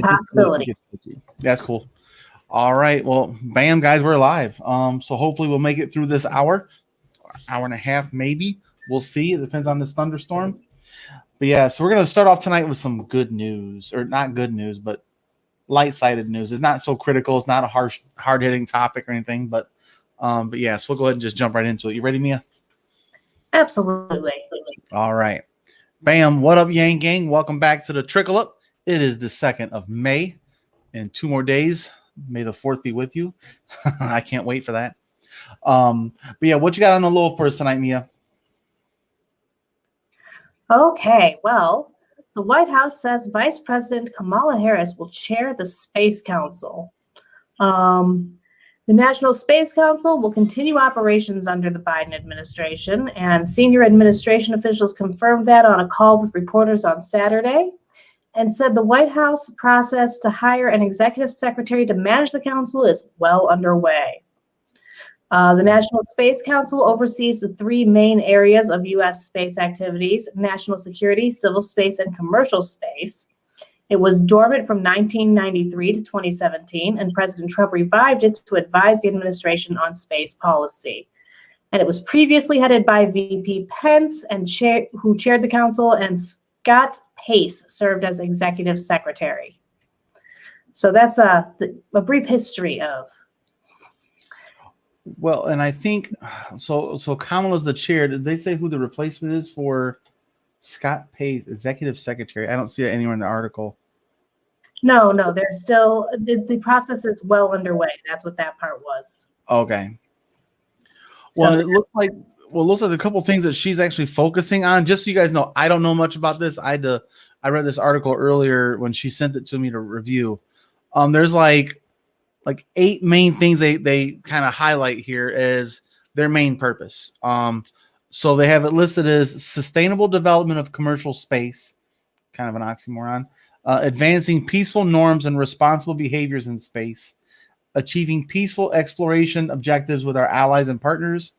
possibility. That's cool. All right. Well, bam, guys, we're live. So hopefully we'll make it through this hour and a half, maybe. We'll see. It depends on this thunderstorm. But yeah, so we're gonna start off tonight with some good news, or not good news, but light-sided news. It's not so critical. It's not a harsh, hard-hitting topic or anything. But yes, we'll go ahead and just jump right into it. You ready, Mia? Absolutely. All right. Bam. What up, Yang Gang? Welcome back to the Trickle Up. It is the 2nd of May. In 2 more days. May the 4th be with you. I can't wait for that. But yeah, what you got on the low for us tonight, Mia? Okay, well, the White House says Vice President Kamala Harris will chair the Space Council. The National Space Council will continue operations under the Biden administration, and senior administration officials confirmed that on a call with reporters on Saturday, and said the White House process to hire an executive secretary to manage the council is well underway. The National Space Council oversees the 3 main areas of U.S. space activities: national security, civil space, and commercial space. It was dormant from 1993 to 2017, and President Trump revived it to advise the administration on space policy. And it was previously headed by VP Pence, who chaired the council, and Scott Pace served as executive secretary. So that's a brief history of. Well, and I think so Kamala's the chair. Did they say who the replacement is for Scott Pace, executive secretary? I don't see it anywhere in the article. No, there's still the process is well underway. That's what that part was. Okay. Well, it looks like a couple things that she's actually focusing on. Just so you guys know, I don't know much about this. I read this article earlier when she sent it to me to review. There's like 8 main things they kind of highlight here as their main purpose. So they have it listed as sustainable development of commercial space, kind of an oxymoron, advancing peaceful norms and responsible behaviors in space, achieving peaceful exploration objectives with our allies and partners,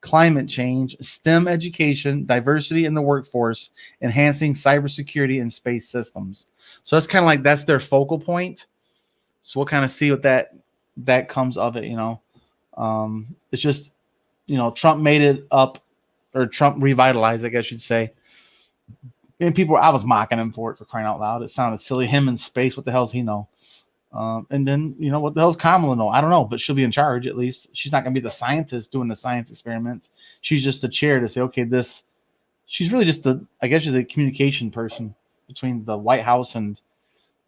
climate change, STEM education, diversity in the workforce, enhancing cybersecurity and space systems. So that's kind of like that's their focal point. So we'll kind of see what that comes of it, It's just, Trump made it up, or Trump revitalized, I guess you'd say. And I was mocking him for crying out loud. It sounded silly. Him in space, what the hell does he know? And then, what the hell's Kamala know? I don't know, but she'll be in charge at least. She's not going to be the scientist doing the science experiments. She's just the chair to say, okay, she's really just I guess she's a communication person between the White House and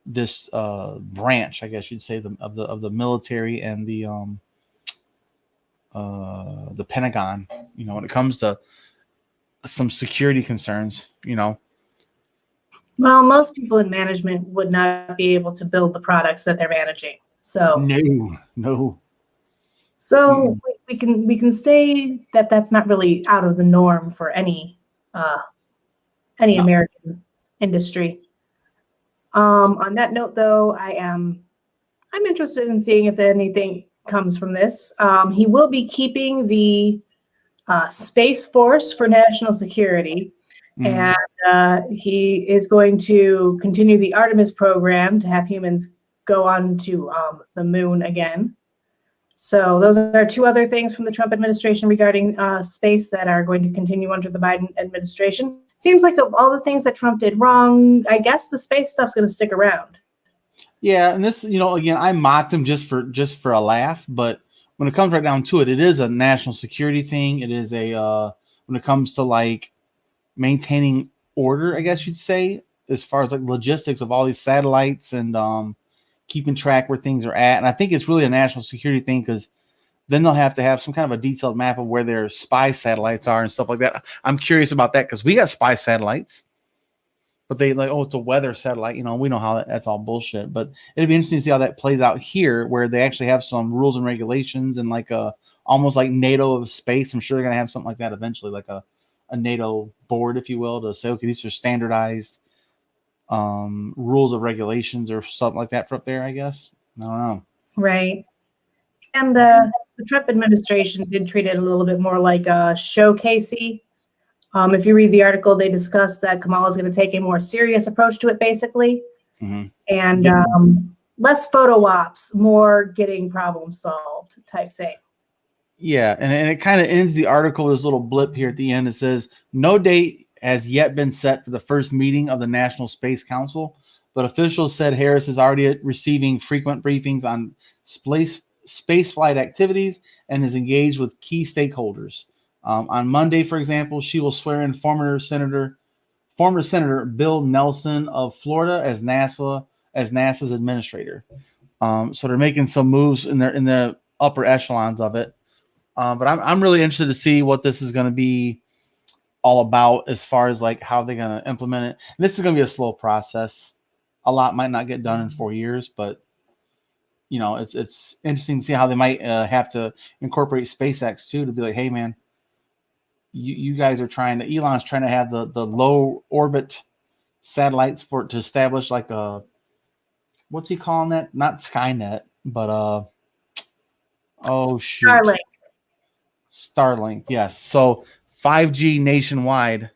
this branch, I guess you'd say, of the military and the Pentagon, when it comes to some security concerns, Well, most people in management would not be able to build the products that they're managing. So no. So we can say that that's not really out of the norm for any American industry. On that note, though, I'm interested in seeing if anything comes from this. He will be keeping the Space Force for National Security, and he is going to continue the Artemis program to have humans go on to the moon again. So those are 2 other things from the Trump administration regarding space that are going to continue under the Biden administration. Seems like of all the things that Trump did wrong, I guess the space stuff's going to stick around. Yeah, and this, again, I mocked him just for a laugh, but when it comes right down to it, it is a national security thing. It is when it comes to like maintaining order, I guess you'd say, as far as like logistics of all these satellites and keeping track where things are at. And I think it's really a national security thing because then they'll have to have some kind of a detailed map of where their spy satellites are and stuff like that. I'm curious about that because we got spy satellites, but they it's a weather satellite. We know how that's all bullshit. But it'd be interesting to see how that plays out here, where they actually have some rules and regulations and like almost like NATO of space. I'm sure they're gonna have something like that eventually, like a NATO board, if you will, to say, okay, these are standardized rules of regulations or something like that for up there, I guess. I don't know. Right. And the Trump administration did treat it a little bit more like a showcasey. If you read the article, they discuss that Kamala is going to take a more serious approach to it, basically. and less photo ops, more getting problem solved type thing. Yeah, and it kind of ends the article with this little blip here at the end. It says, no date has yet been set for the first meeting of the National Space Council, but officials said Harris is already receiving frequent briefings on space flight activities and is engaged with key stakeholders. On Monday, for example, she will swear in former Senator Bill Nelson of Florida as NASA's administrator. So they're making some moves in the upper echelons of it. But I'm really interested to see what this is going to be all about as far as like how they're going to implement it. And this is going to be a slow process. A lot might not get done in 4 years, but you know, it's interesting to see how they might have to incorporate SpaceX too, to be like, hey man, you guys are Elon's trying to have the low orbit satellites to establish like a, what's he calling that? Not Skynet, but oh shoot. Starlink, yes. So 5G nationwide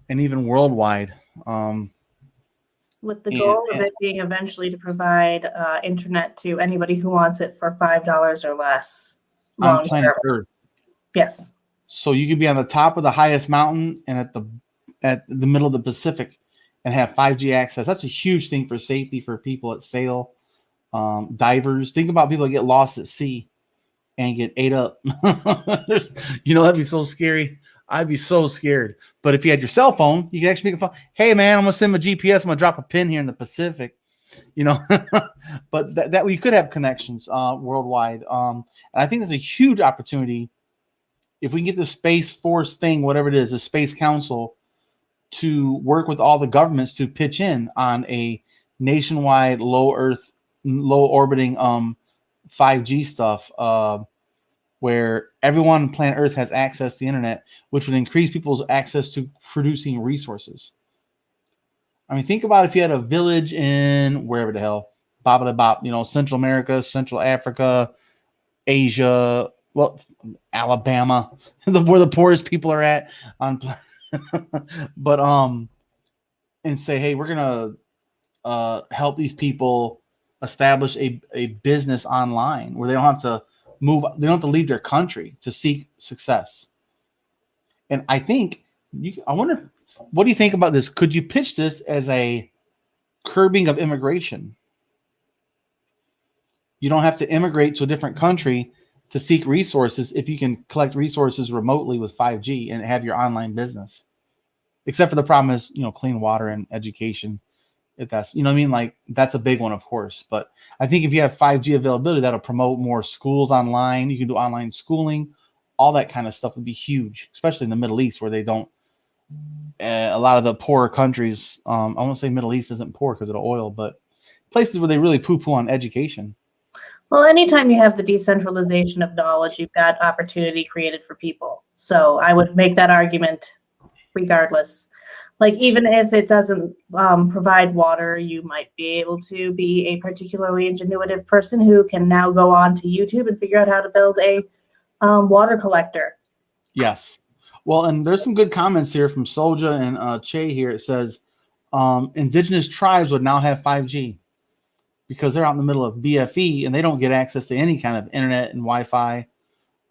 and even worldwide. With the goal of it being eventually to provide internet to anybody who wants it for $5 or less. On planet Earth. Yes. So you could be on the top of the highest mountain and at the middle of the Pacific and have 5G access. That's a huge thing for safety for people at sail, divers. Think about people that get lost at sea and get ate up. That'd be so scary. I'd be so scared. But if you had your cell phone, you could actually make a phone. Hey man, I'm gonna send my GPS. I'm gonna drop a pin here in the Pacific. But that we could have connections worldwide. And I think there's a huge opportunity if we can get the Space Force thing, whatever it is, the Space Council, to work with all the governments to pitch in on a nationwide low orbiting 5G stuff, where everyone on planet Earth has access to the internet, which would increase people's access to producing resources. I mean, think about if you had a village in wherever the hell, Central America, Central Africa, Asia, Alabama, where the poorest people are at but and say, hey, we're gonna help these people establish a business online where they don't have to move, they don't have to leave their country to seek success. And I think I wonder, what do you think about this? Could you pitch this as a curbing of immigration? You don't have to immigrate to a different country to seek resources if you can collect resources remotely with 5G and have your online business. Except for the problem is, clean water and education. If that's, like that's a big one, of course. But I think if you have 5G availability, that'll promote more schools online. You can do online schooling. All that kind of stuff would be huge, especially in the Middle East where they don't, a lot of the poorer countries, I won't say Middle East isn't poor because of the oil, but places where they really poo-poo on education. Well, anytime you have the decentralization of knowledge, you've got opportunity created for people. So I would make that argument regardless. Like, even if it doesn't provide water, you might be able to be a particularly ingenuitive person who can now go on to YouTube and figure out how to build a water collector. Yes. Well, and there's some good comments here from Solja and Che here. It says indigenous tribes would now have 5G. Because they're out in the middle of BFE and they don't get access to any kind of internet and Wi-Fi.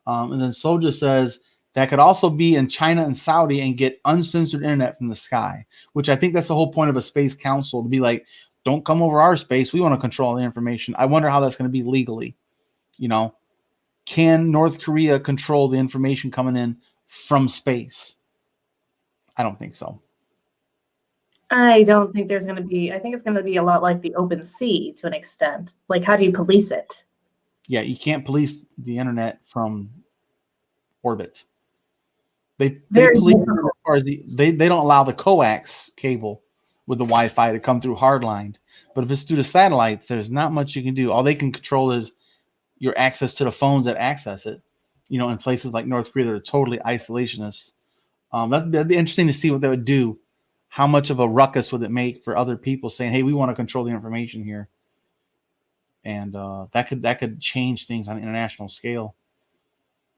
And then Soldier says that could also be in China and Saudi and get uncensored internet from the sky, which I think that's the whole point of a space council, to be like, don't come over our space. We want to control the information. I wonder how that's going to be legally. Can North Korea control the information coming in from space? I don't think so. I don't think there's going to be, I think it's going to be a lot like the open sea to an extent. Like, how do you police it? Yeah, you can't police the internet from orbit. They police it as far as they don't allow the coax cable with the Wi-Fi to come through hardlined. But if it's through the satellites, there's not much you can do. All they can control is your access to the phones that access it. In places like North Korea that are totally isolationists. That'd be interesting to see what they would do. How much of a ruckus would it make for other people saying, hey, we want to control the information here? And that could change things on an international scale.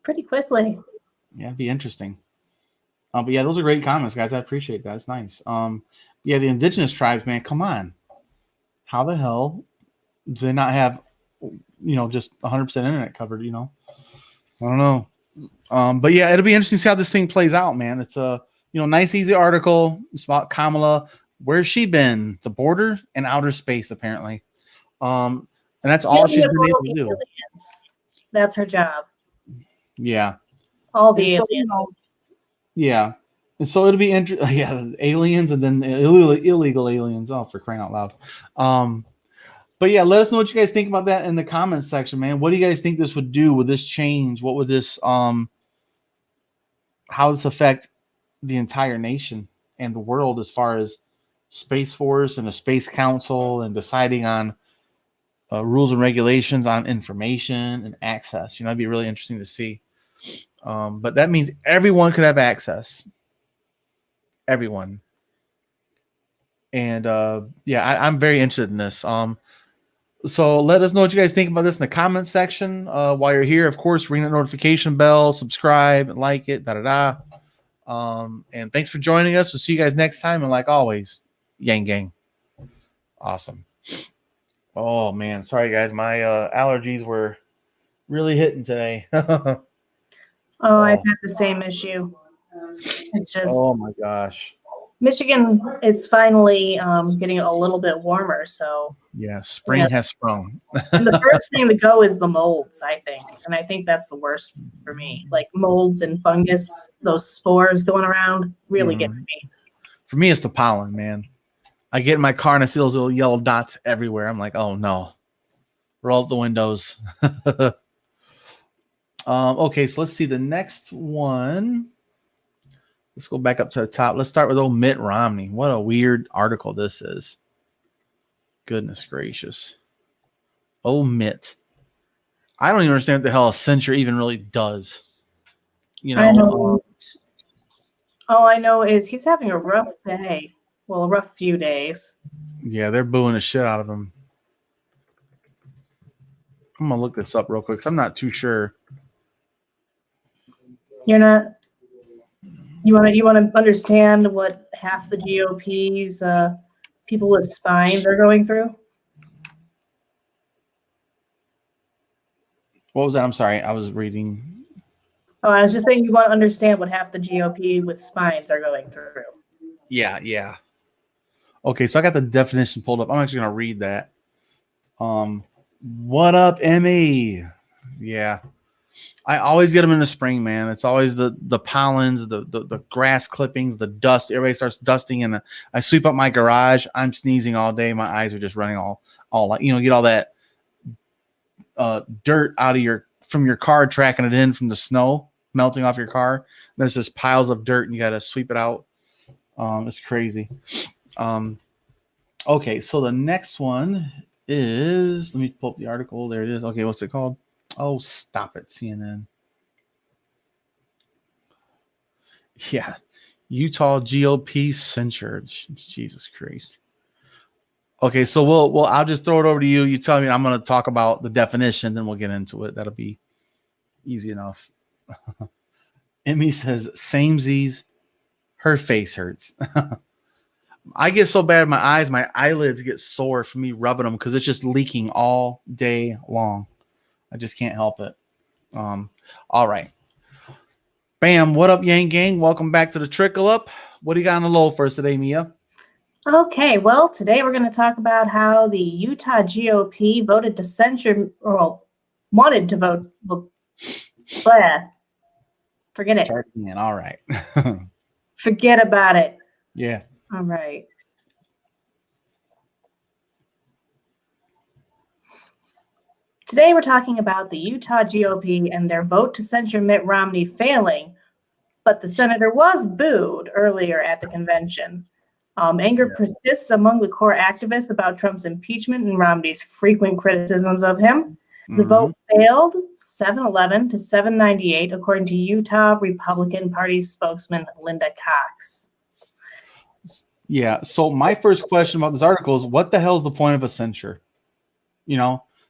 Pretty quickly. Yeah, it'd be interesting. But yeah, those are great comments, guys. I appreciate that. It's nice. Yeah, the indigenous tribes, man, come on. how the hell do they not have, just 100% internet covered? I don't know. But yeah, it'll be interesting to see how this thing plays out, man. It's a nice, easy article. It's about Kamala. Where's she been? The border and outer space, apparently. And that's all she's been able to do. Aliens. That's her job. Yeah. All the aliens. Yeah. And so it'll be interesting. Yeah, aliens and then illegal aliens. Oh, for crying out loud. But yeah, let us know what you guys think about that in the comments section, man. What do you guys think this would do? Would this change? What would this how does this affect the entire nation and the world as far as Space Force and the Space Council and deciding on rules and regulations on information and access? It'd be really interesting to see. But that means everyone could have access. Everyone. And I'm very interested in this. So let us know what you guys think about this in the comments section. While you're here, of course, ring that notification bell, subscribe, like it, and thanks for joining us. We'll see you guys next time. And like always, Yang Gang. Awesome. Oh man, sorry guys, my allergies were really hitting today. I've had the same issue. It's just, oh my gosh. Michigan, it's finally getting a little bit warmer, so yeah, spring has sprung. And the first thing to go is the molds, I think, and I think that's the worst for me. Like molds and fungus, those spores going around really get to me. For me, it's the pollen, man. I get in my car and I see those little yellow dots everywhere. I'm like, oh no, roll up the windows. Okay, so let's see the next one. Let's go back up to the top. Let's start with old Mitt Romney. What a weird article this is. Goodness gracious. Oh, Mitt. I don't even understand what the hell a censure even really does. I know. All I know is he's having a rough day. Well, a rough few days. Yeah, they're booing the shit out of him. I'm going to look this up real quick because I'm not too sure. You're not? You want to understand what half the GOP's people with spines are going through? What was that? I'm sorry. I was reading. Oh, I was just saying you want to understand what half the GOP with spines are going through. Yeah. Okay, so I got the definition pulled up. I'm actually going to read that. What up, Emmy? Yeah. I always get them in the spring, man. It's always the pollens, the grass clippings, the dust. Everybody starts dusting, and I sweep up my garage. I'm sneezing all day. My eyes are just running all like, get all that dirt out of from your car, tracking it in from the snow melting off your car. There's just piles of dirt, and you got to sweep it out. It's crazy. Okay, so the next one is, let me pull up the article. There it is. Okay, what's it called? Oh, stop it, CNN. Yeah, Utah GOP censured. Jesus Christ. Okay, so I'll just throw it over to you. You tell me. I'm going to talk about the definition, then we'll get into it. That'll be easy enough. Emmy says, samesies, her face hurts. I get so bad in my eyelids get sore from me rubbing them because it's just leaking all day long. I just can't help it. All right. Bam. What up, Yang Gang? Welcome back to the Trickle Up. What do you got on the low for us today, Mia? Okay, well, today we're going to talk about how the Utah GOP voted to censure, or wanted to vote. Forget it. All right. Forget about it. Yeah. All right. Today we're talking about the Utah GOP and their vote to censure Mitt Romney failing, but the senator was booed earlier at the convention. Anger persists among the core activists about Trump's impeachment and Romney's frequent criticisms of him. The vote failed 711 to 798, according to Utah Republican Party spokesman Linda Cox. Yeah, so my first question about this article is, what the hell is the point of a censure?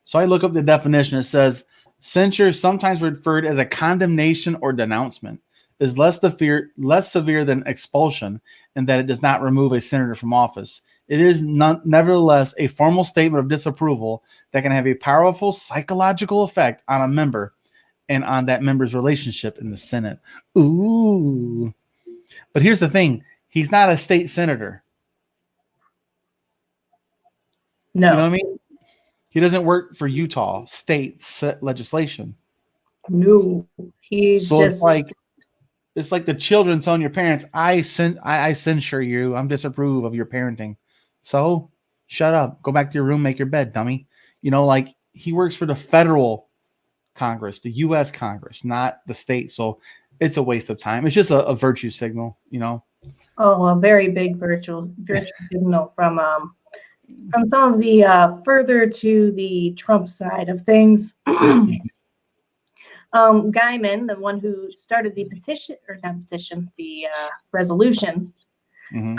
So I look up the definition. It says, censure is sometimes referred as a condemnation or denouncement. is less severe than expulsion, and that it does not remove a senator from office. It is nevertheless a formal statement of disapproval that can have a powerful psychological effect on a member and on that member's relationship in the Senate. Ooh. But here's the thing. He's not a state senator. No. You know what I mean? He doesn't work for Utah state legislation. No. He's so just it's like the children telling your parents, I censure you. I'm disapprove of your parenting. So shut up. Go back to your room, make your bed, dummy. You know, like he works for the federal Congress, the U.S. Congress, not the state. So it's a waste of time. It's just a virtue signal, you know. Oh, a very big virtue signal from some of the further to the Trump side of things. Guyman, the one who started the resolution,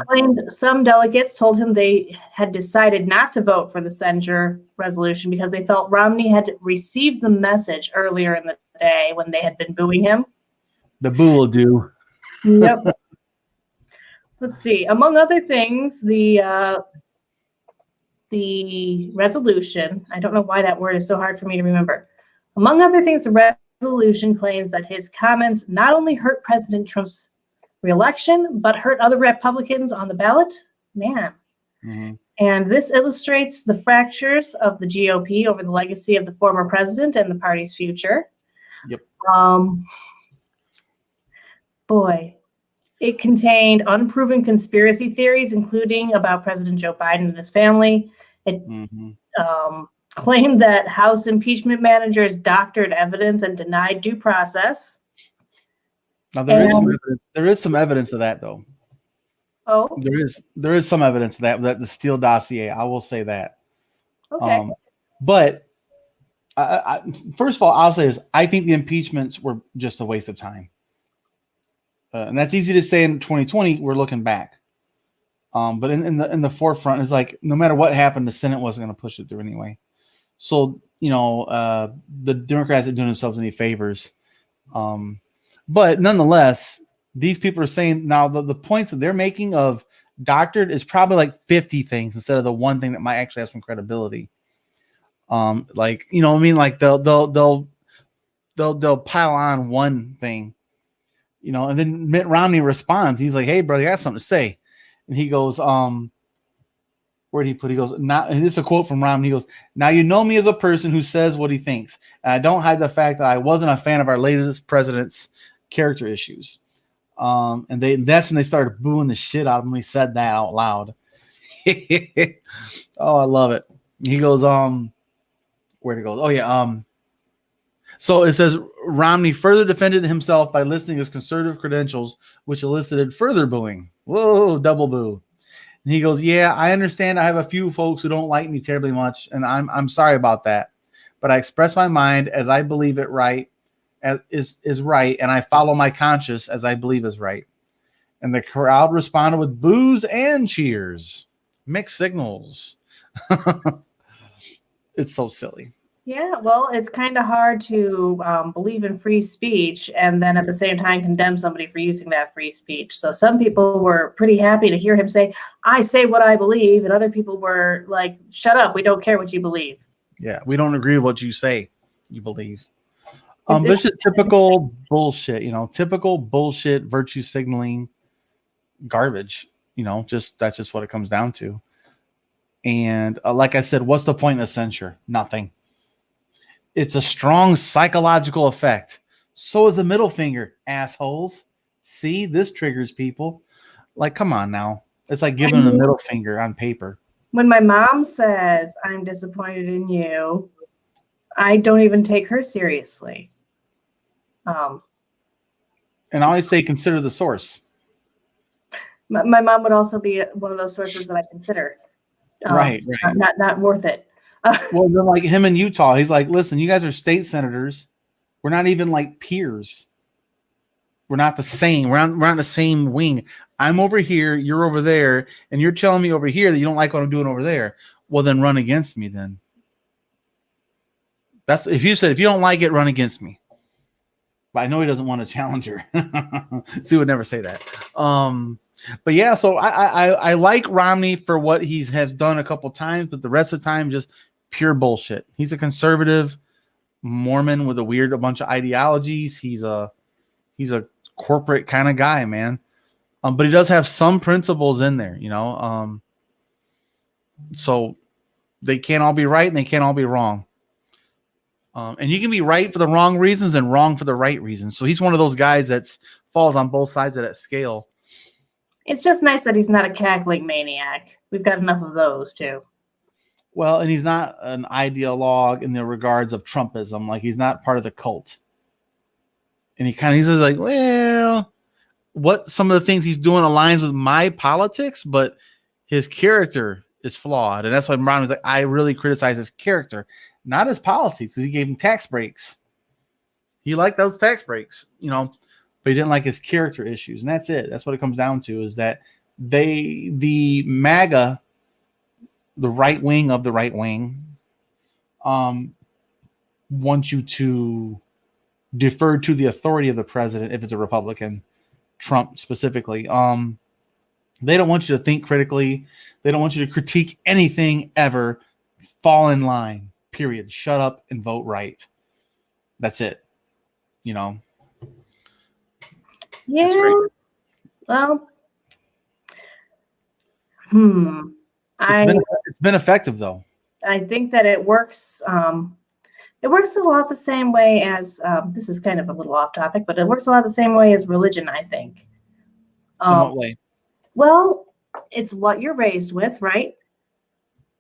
claimed some delegates told him they had decided not to vote for the censure resolution because they felt Romney had received the message earlier in the day when they had been booing him. The boo will do. Yep. Let's see. Among other things, the resolution, I don't know why that word is so hard for me to remember. Among other things, the resolution claims that his comments not only hurt President Trump's reelection, but hurt other Republicans on the ballot. Man. Mm-hmm. And this illustrates the fractures of the GOP over the legacy of the former president and the party's future. Yep. Boy, it contained unproven conspiracy theories, including about President Joe Biden and his family. It claimed that House impeachment managers doctored evidence and denied due process. Now there is some evidence of that, though. Oh, there is some evidence of that the Steele dossier. I will say that. Okay. But I first of all, I'll say this: I think the impeachments were just a waste of time, and that's easy to say in 2020. We're looking back, but in the forefront is like no matter what happened, the Senate wasn't going to push it through anyway. So the Democrats are doing themselves any favors. But nonetheless, these people are saying now the points that they're making of doctored is probably like 50 things instead of the one thing that might actually have some credibility. Like, you know what I mean? Like they'll pile on one thing, and then Mitt Romney responds. He's like, "Hey, brother, I got something to say." And he goes, where'd he put? He goes, "Now," and this is a quote from Romney. He goes, "Now you know me as a person who says what he thinks. And I don't hide the fact that I wasn't a fan of our latest president's character issues." And that's when they started booing the shit out of him when he said that out loud. Oh, I love it. He goes, where'd it go? Oh yeah. So it says Romney further defended himself by listing his conservative credentials, which elicited further booing. Whoa, double boo. And he goes, "Yeah, I understand. I have a few folks who don't like me terribly much, and I'm sorry about that. But I express my mind as I believe it right, is right, and I follow my conscience as I believe is right." And the crowd responded with boos and cheers, mixed signals. It's so silly. Yeah, well, it's kind of hard to believe in free speech and then at the same time condemn somebody for using that free speech. So some people were pretty happy to hear him say, "I say what I believe," and other people were like, "Shut up, we don't care what you believe." Yeah, we don't agree with what you say you believe. This is typical bullshit, typical bullshit, virtue signaling garbage, that's just what it comes down to. And like I said, what's the point of censure? Nothing. It's a strong psychological effect. So is the middle finger, assholes. See, this triggers people. Like, come on now. It's like giving them a middle finger on paper. When my mom says, "I'm disappointed in you," I don't even take her seriously. And I always say, consider the source. My mom would also be one of those sources that I consider. Right. Not worth it. Well, then like him in Utah, he's like, "Listen, you guys are state senators. We're not even like peers. We're not the same. We're on the same wing. I'm over here, you're over there, and you're telling me over here that you don't like what I'm doing over there. Well, then run against me then." That's if you said, if you don't like it, run against me. But I know he doesn't want a challenger. So he would never say that. But yeah, so I like Romney for what he has done a couple times, but the rest of the time, just pure bullshit. He's a conservative Mormon with a bunch of ideologies. He's a corporate kind of guy, man. But he does have some principles in there, so they can't all be right and they can't all be wrong. And you can be right for the wrong reasons and wrong for the right reasons. So he's one of those guys that falls on both sides of that scale. It's just nice that he's not a cackling maniac. We've got enough of those too. Well, and he's not an ideologue in the regards of Trumpism. Like, he's not part of the cult. And he's just like, well, what some of the things he's doing aligns with my politics, but his character is flawed. And that's why Romney's like, I really criticize his character, not his policies, because he gave him tax breaks. He liked those tax breaks, but he didn't like his character issues. And that's it. That's what it comes down to, is that the MAGA, the right wing of the right wing, want you to defer to the authority of the president if it's a Republican, Trump specifically. They don't want you to think critically. They don't want you to critique anything ever. Fall in line, period. Shut up and vote right. That's it. Yeah. Well, It's been effective, though. I think that it works. It works a lot the same way as this is kind of a little off topic, but it works a lot the same way as religion, I think. In what way? Well, it's what you're raised with, right?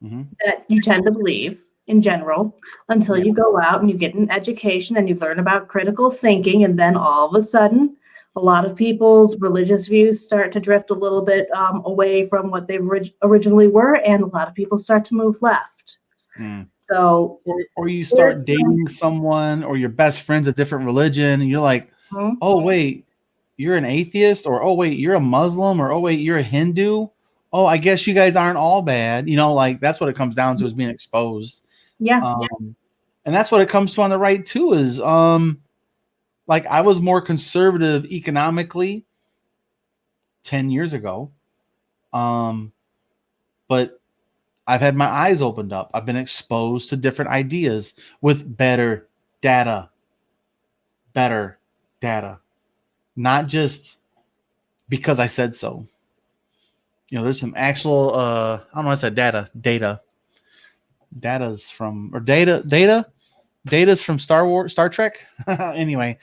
Mm-hmm. That you tend to believe in general until you go out and you get an education and you learn about critical thinking, and then all of a sudden, a lot of people's religious views start to drift a little bit away from what they originally were, and a lot of people start to move left. Mm. So, or you start dating someone, or your best friend's a different religion, and you're like, oh wait, you're an atheist, or oh wait, you're a Muslim, or oh wait, you're a Hindu. Oh, I guess you guys aren't all bad. Like, that's what it comes down to, is being exposed. Yeah. And that's what it comes to on the right too, is like, I was more conservative economically 10 years ago. But I've had my eyes opened up. I've been exposed to different ideas with better data. Not just because I said so. There's some actual, I don't know what's that data's from Star Trek. Anyway,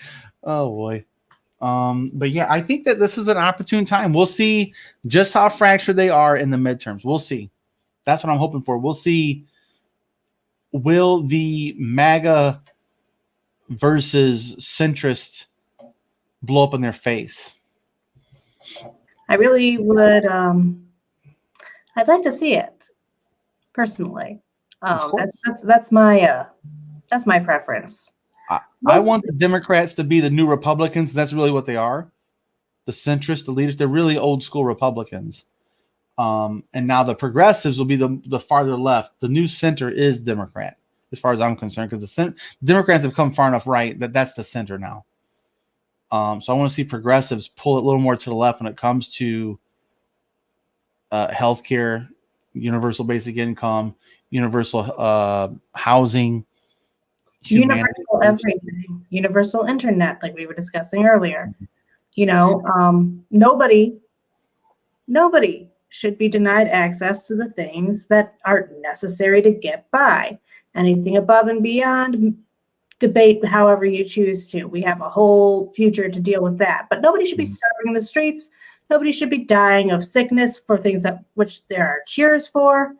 oh boy. But yeah, I think that this is an opportune time. We'll see just how fractured they are in the midterms. We'll see. That's what I'm hoping for. We'll see. Will the MAGA versus centrist blow up in their face? I really would. I'd like to see it personally. That's my preference. I want the Democrats to be the new Republicans. That's really what they are. The centrists, the leaders, they're really old school Republicans. And now the progressives will be the farther left. The new center is Democrat, as far as I'm concerned, because the Democrats have come far enough right that's the center now. So I want to see progressives pull it a little more to the left when it comes to healthcare, universal basic income, universal housing, universal everything, universal internet, like we were discussing earlier. Nobody should be denied access to the things that are necessary to get by. Anything above and beyond, debate however you choose to. We have a whole future to deal with that. But nobody should be starving in the streets. Nobody should be dying of sickness for things which there are cures for.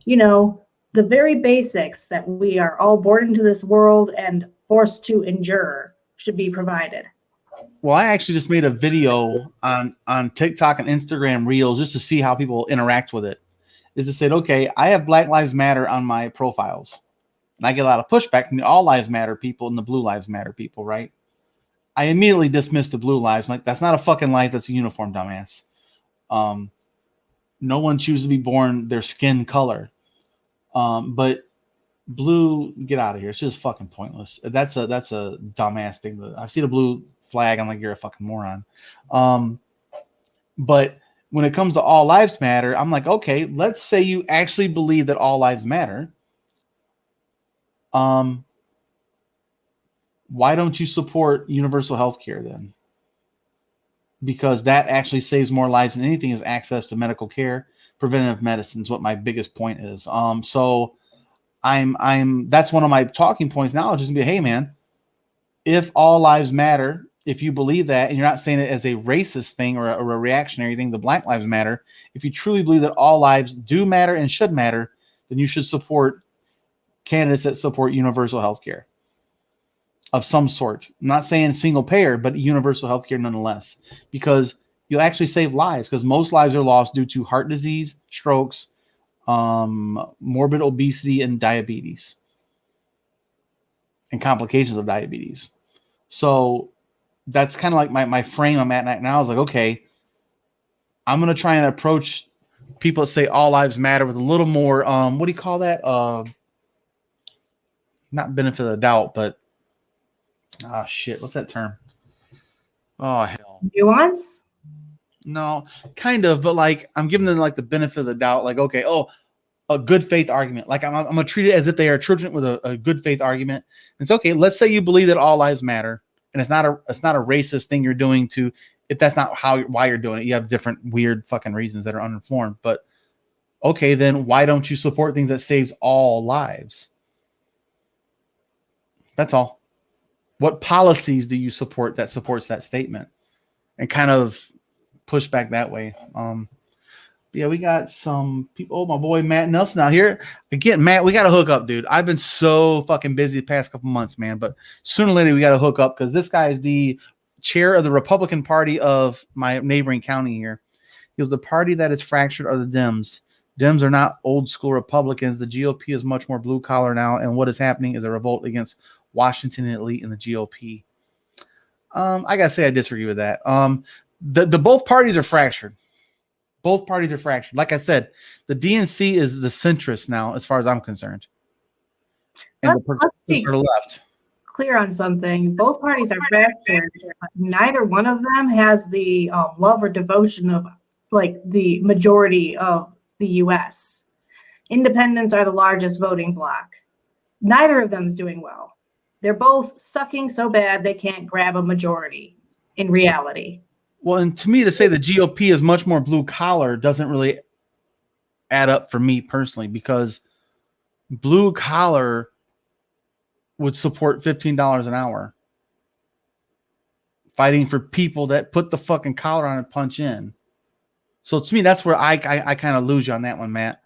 The very basics that we are all born into this world and forced to endure should be provided. Well, I actually just made a video on TikTok and Instagram Reels just to see how people interact with it. Is to say, okay, I have Black Lives Matter on my profiles, and I get a lot of pushback from the All Lives Matter people and the Blue Lives Matter people, right? I immediately dismiss the Blue Lives. Like, that's not a fucking life. That's a uniform, dumbass. No one chooses to be born their skin color. But blue, get out of here. It's just fucking pointless. That's a dumbass thing. I see the blue flag, I'm like, you're a fucking moron. But when it comes to all lives matter, I'm like, okay, let's say you actually believe that all lives matter. Why don't you support universal health care then? Because that actually saves more lives than anything, is access to medical care. Preventative medicine is what my biggest point is. So I'm that's one of my talking points now. I'll just be, hey man, if all lives matter, if you believe that, and you're not saying it as a racist thing or a reactionary thing, the Black Lives Matter, if you truly believe that all lives do matter and should matter, then you should support candidates that support universal health care of some sort. I'm not saying single payer, but universal health care nonetheless, because you'll actually save lives, because most lives are lost due to heart disease, strokes, morbid obesity, and diabetes, and complications of diabetes. So that's kind of like my frame I'm at now. Is like, okay, I'm going to try and approach people that say all lives matter with a little more, what do you call that? Not benefit of the doubt, but shit, what's that term? Oh, hell. Nuance? No, kind of, but like I'm giving them like the benefit of the doubt. Like, okay, a good faith argument. Like I'm going to treat it as if they are children with a good faith argument. It's okay. Let's say you believe that all lives matter, and it's not a racist thing you're doing to, if that's not why you're doing it. You have different weird fucking reasons that are uninformed. But okay, then why don't you support things that saves all lives? That's all. What policies do you support that supports that statement? And kind of push back that way. Yeah, we got some people. Oh, my boy Matt Nelson out here again. Matt, we got to hook up, dude. I've been so fucking busy the past couple months, man. But sooner or later, we got to hook up, because this guy is the chair of the Republican Party of my neighboring county here. He was the party that is fractured are the Dems. Dems are not old school Republicans. The GOP is much more blue collar now, and what is happening is a revolt against Washington elite and the GOP. I gotta say I disagree with that. The both parties are fractured. Both parties are fractured. Like I said, the DNC is the centrist now, as far as I'm concerned. And Let's the progressives are left. Clear on something. Both parties are fractured. Neither one of them has the love or devotion of like the majority of the U.S. Independents are the largest voting bloc. Neither of them is doing well. They're both sucking so bad they can't grab a majority in reality. Well, and to me, to say the GOP is much more blue collar doesn't really add up for me personally, because blue collar would support $15 an hour, fighting for people that put the fucking collar on and punch in. So to me, that's where I kind of lose you on that one, Matt.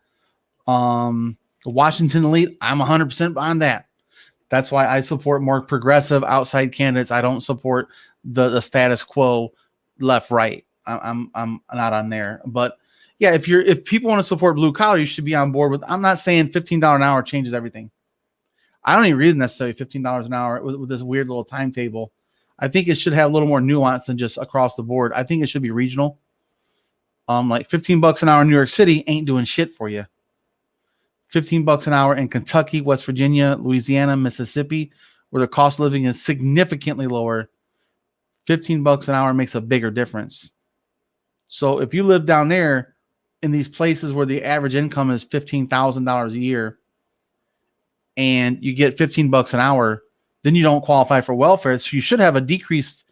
The Washington elite, I'm 100% behind that. That's why I support more progressive outside candidates. I don't support the status quo left, right. I'm not on there. But yeah, if people want to support blue collar, you should be on board with. I'm not saying $15 an hour changes everything. I don't even read necessarily $15 an hour with this weird little timetable. I think it should have a little more nuance than just across the board. I think it should be regional. Like $15 an hour in New York City ain't doing shit for you. $15 an hour in Kentucky, West Virginia, Louisiana, Mississippi, where the cost of living is significantly lower, $15 an hour makes a bigger difference. So if you live down there in these places where the average income is $15,000 a year, and you get $15 an hour, then you don't qualify for welfare. So you should have a decreased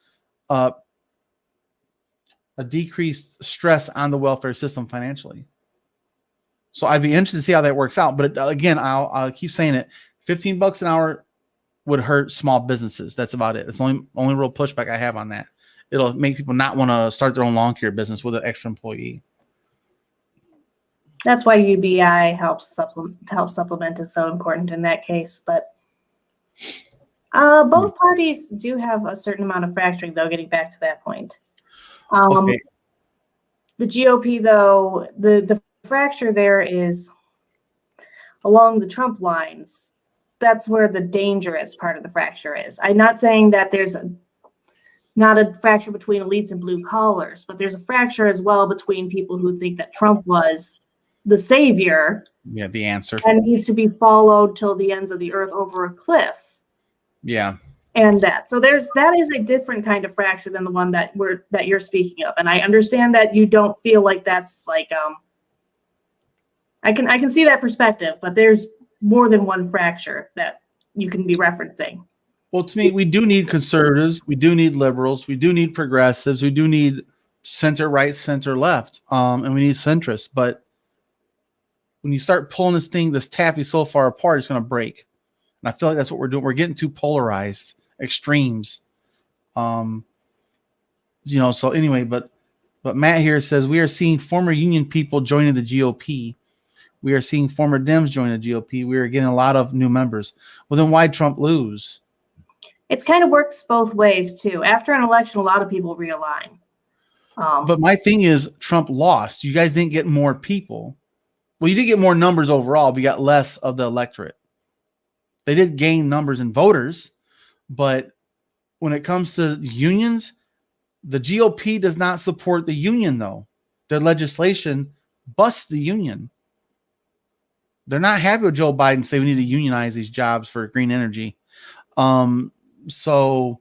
stress on the welfare system financially. So I'd be interested to see how that works out. But again, I'll keep saying it. $15 an hour would hurt small businesses. That's about it. It's only real pushback I have on that. It'll make people not want to start their own lawn care business with an extra employee. That's why UBI helps supplement is so important in that case. But both parties do have a certain amount of fracturing, though, getting back to that point. Okay. The GOP, though, the fracture there is along the Trump lines. That's where the dangerous part of the fracture is. I'm not saying that there's not a fracture between elites and blue collars, but there's a fracture as well between people who think that Trump was the savior. Yeah, the answer. And needs to be followed till the ends of the earth over a cliff. Yeah. And that. So that is a different kind of fracture than the one that you're speaking of. And I understand that you don't feel like that's like I can see that perspective, but there's more than one fracture that you can be referencing. Well, to me, we do need conservatives, we do need liberals, we do need progressives, we do need center right, center left, and we need centrists. But when you start pulling this taffy so far apart, it's going to break. And I feel like that's what we're doing. We're getting too polarized, extremes. So anyway, but Matt here says we are seeing former union people joining the GOP. We are seeing former Dems join the GOP. We are getting a lot of new members. Well, then why'd Trump lose? It's kind of works both ways too. After an election, a lot of people realign. But my thing is Trump lost. You guys didn't get more people. Well, you did get more numbers overall, but you got less of the electorate. They did gain numbers in voters, but when it comes to unions, the GOP does not support the union, though. Their legislation busts the union. They're not happy with Joe Biden saying we need to unionize these jobs for green energy. So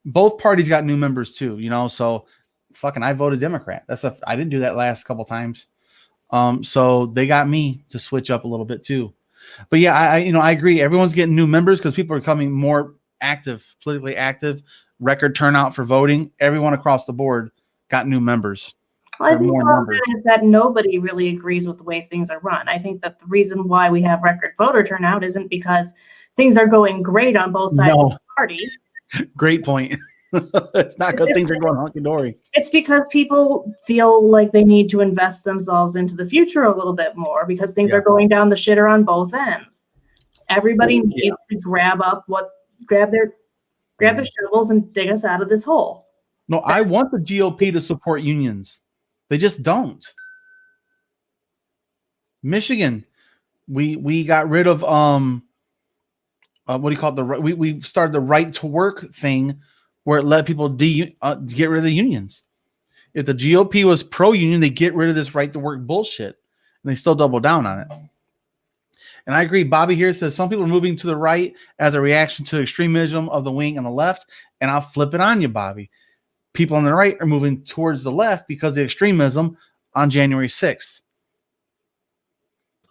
both parties got new members too, so fucking I voted Democrat. I didn't do that last couple times. So they got me to switch up a little bit too. But yeah, I agree. Everyone's getting new members because people are becoming more active, politically active, record turnout for voting. Everyone across the board got new members. Well, I think that is that nobody really agrees with the way things are run. I think that the reason why we have record voter turnout isn't because things are going great on both sides of the party. Great point. It's not because things are going hunky-dory. It's because people feel like they need to invest themselves into the future a little bit more because things are going down the shitter on both ends. Everybody needs to grab their shovels and dig us out of this hole. No, I want the GOP to support unions. They just don't. Michigan, we got rid of what do you call it? We started the right to work thing where it let people get rid of the unions. If the GOP was pro-union, they get rid of this right to work bullshit, and they still double down on it. And I agree. Bobby here says some people are moving to the right as a reaction to extremism of the wing on the left, and I'll flip it on you, Bobby. People on the right are moving towards the left because of the extremism on January 6th.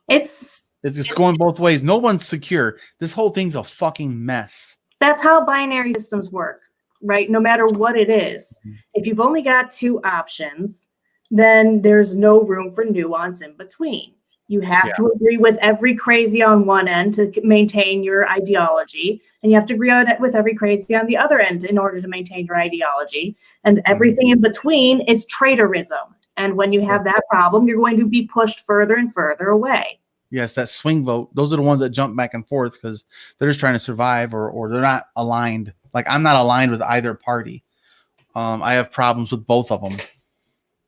It's just going both ways. No one's secure. This whole thing's a fucking mess. That's how binary systems work, right? No matter what it is. If you've only got two options, then there's no room for nuance in between. You have to agree with every crazy on one end to maintain your ideology, and you have to agree with every crazy on the other end in order to maintain your ideology. And everything in between is traitorism. And when you have that problem, you're going to be pushed further and further away. Yes, that swing vote. Those are the ones that jump back and forth because they're just trying to survive or they're not aligned. Like I'm not aligned with either party. I have problems with both of them.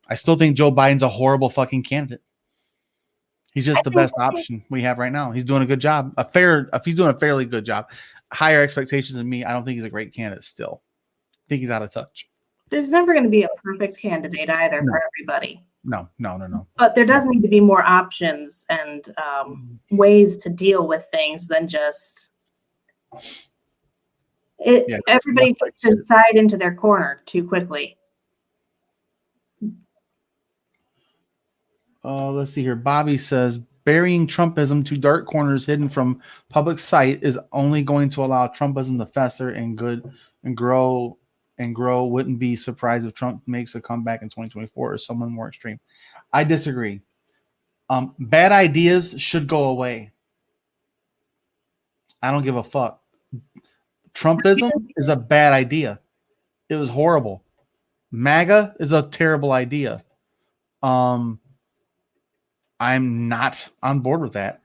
I still think Joe Biden's a horrible fucking candidate. He's just the best option we have right now. He's doing a good job. If he's doing a fairly good job, higher expectations than me, I don't think he's a great candidate still. I think he's out of touch. There's never going to be a perfect candidate either for everybody. No. But there does need to be more options and ways to deal with things than just everybody gets to decide into their corner too quickly. Let's see here. Bobby says burying Trumpism to dark corners hidden from public sight is only going to allow Trumpism to fester and grow. Wouldn't be surprised if Trump makes a comeback in 2024 or someone more extreme. I disagree. Bad ideas should go away. I don't give a fuck. Trumpism is a bad idea. It was horrible. MAGA is a terrible idea. I'm not on board with that.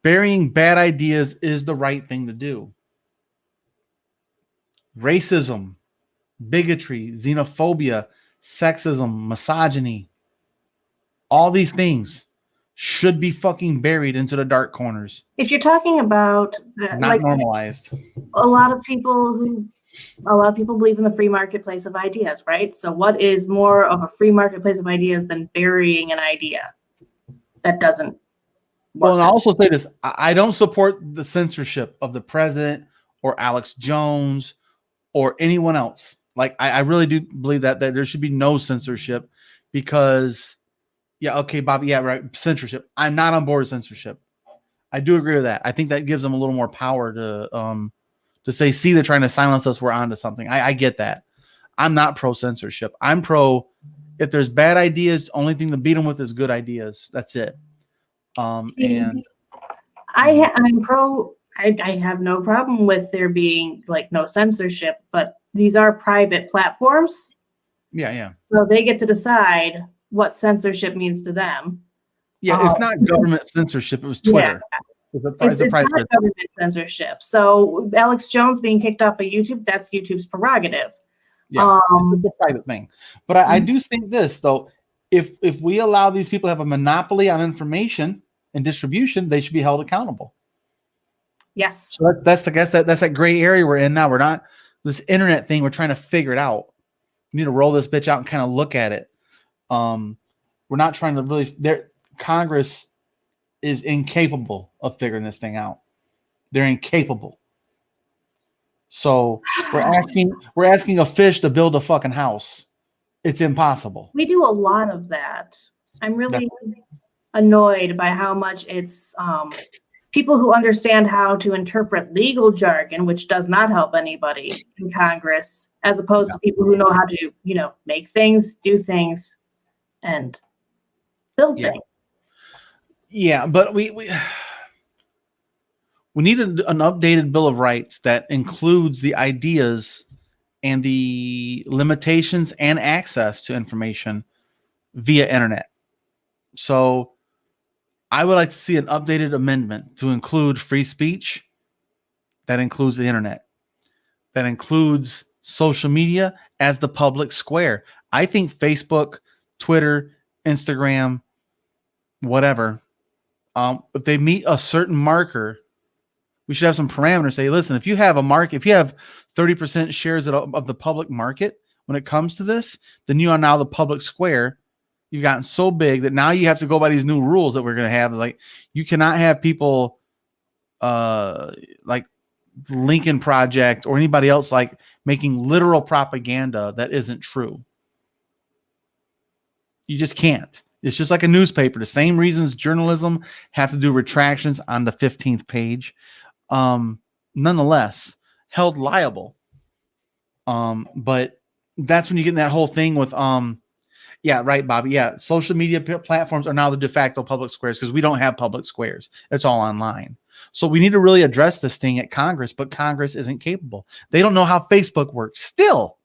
Burying bad ideas is the right thing to do. Racism, bigotry, xenophobia, sexism, misogyny, all these things should be fucking buried into the dark corners. If you're talking about not normalized. A lot of people believe in the free marketplace of ideas, right? So what is more of a free marketplace of ideas than burying an idea? that doesn't Well, work. and I'll also say this: I don't support the censorship of the president or Alex Jones or anyone else. Like, I really do believe that there should be no censorship because, yeah, okay, Bobby, yeah, right, censorship. I'm not on board with censorship. I do agree with that. I think that gives them a little more power to say, see, they're trying to silence us. We're onto something. I get that. I'm not pro censorship. I'm pro. If there's bad ideas, only thing to beat them with is good ideas. That's it. And I'm pro. I have no problem with there being like no censorship, but these are private platforms, yeah. so they get to decide what censorship means to them. Yeah, it's not government censorship. It was Twitter. Yeah. It's a private not government censorship. So Alex Jones being kicked off of YouTube, that's YouTube's prerogative. Yeah, it's a private thing. But I do think this, though. If we allow these people to have a monopoly on information and distribution, they should be held accountable. Yes. So that's that gray area we're in now. We're not this internet thing. We're trying to figure it out. We need to roll this bitch out and kind of look at it. We're not trying to really. Congress is incapable of figuring this thing out. They're incapable. So we're asking a fish to build a fucking house. It's impossible. We do a lot of that. I'm really annoyed by how much it's people who understand how to interpret legal jargon, which does not help anybody in Congress, as opposed to people who know how to, make things, do things, and build things. Yeah, but we need an updated Bill of Rights that includes the ideas and the limitations and access to information via internet. So I would like to see an updated amendment to include free speech. That includes the internet. That includes social media as the public square. I think Facebook, Twitter, Instagram, whatever, if they meet a certain marker, we should have some parameters. Say, listen, if you have a market, if you have 30% shares of the public market when it comes to this, then you are now the public square. You've gotten so big that now you have to go by these new rules that we're going to have. Like, you cannot have people like Lincoln Project or anybody else like making literal propaganda that isn't true. You just can't. It's just like a newspaper. The same reasons journalism have to do retractions on the 15th page. Nonetheless, held liable. But that's when you get in that whole thing with yeah, right, Bobby. Yeah, social media platforms are now the de facto public squares because we don't have public squares. It's all online. So we need to really address this thing at Congress, but Congress isn't capable. They don't know how Facebook works. Still,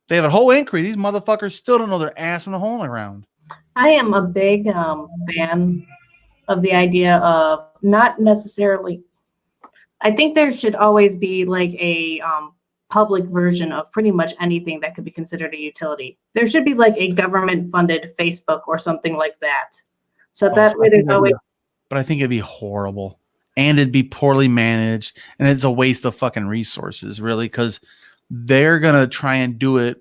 they have a whole inquiry. These motherfuckers still don't know their ass from the hole in the ground. I am a big fan of the idea of not necessarily. I think there should always be like a public version of pretty much anything that could be considered a utility. There should be like a government-funded Facebook or something like that. So that way there's always. But I think it'd be horrible, and it'd be poorly managed, and it's a waste of fucking resources, really, because they're gonna try and do it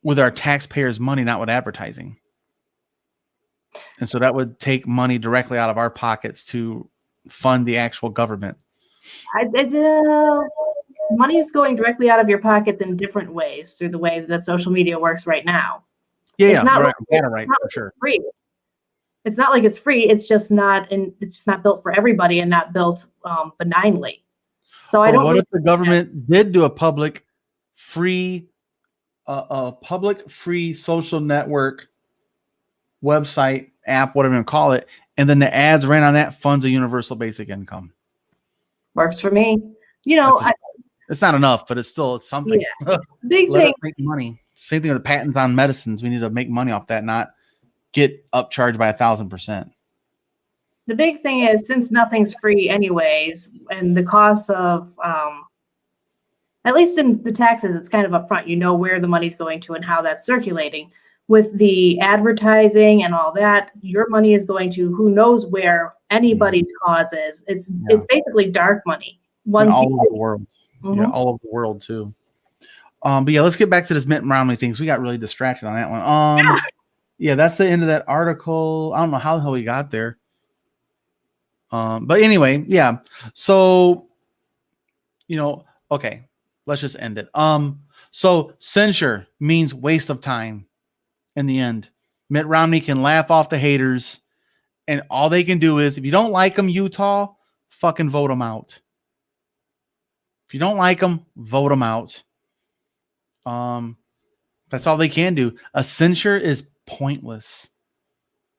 with our taxpayers' money, not with advertising. And so that would take money directly out of our pockets to fund the actual government. Money is going directly out of your pockets in different ways through the way that social media works right now. Yeah, it's not right. Like, data rights for sure. Free. It's not like it's free. It's just not, and it's just not built for everybody and not built benignly. So I don't. What if the government did do a public free social network website, app, whatever you call it, and then the ads ran on that funds a universal basic income? Works for me. You know, it's not enough, but it's something. Yeah. Big thing. Make money. Same thing with the patents on medicines. We need to make money off that, not get upcharged by 1,000%. The big thing is, since nothing's free anyways, and the cost of, at least in the taxes, it's kind of upfront. You know where the money's going to and how that's circulating. With the advertising and all that, your money is going to who knows where anybody's cause is. It's basically dark money. All over the world. Mm-hmm. Yeah, all over the world too. But yeah, let's get back to this Mitt Romney things. We got really distracted on that one. yeah, that's the end of that article. I don't know how the hell we got there. But anyway, yeah. So, okay, let's just end it. So censure means waste of time in the end. Mitt Romney can laugh off the haters, and all they can do is, if you don't like them, Utah, fucking vote them out. If you don't like them, vote them out. That's all they can do. A censure is pointless.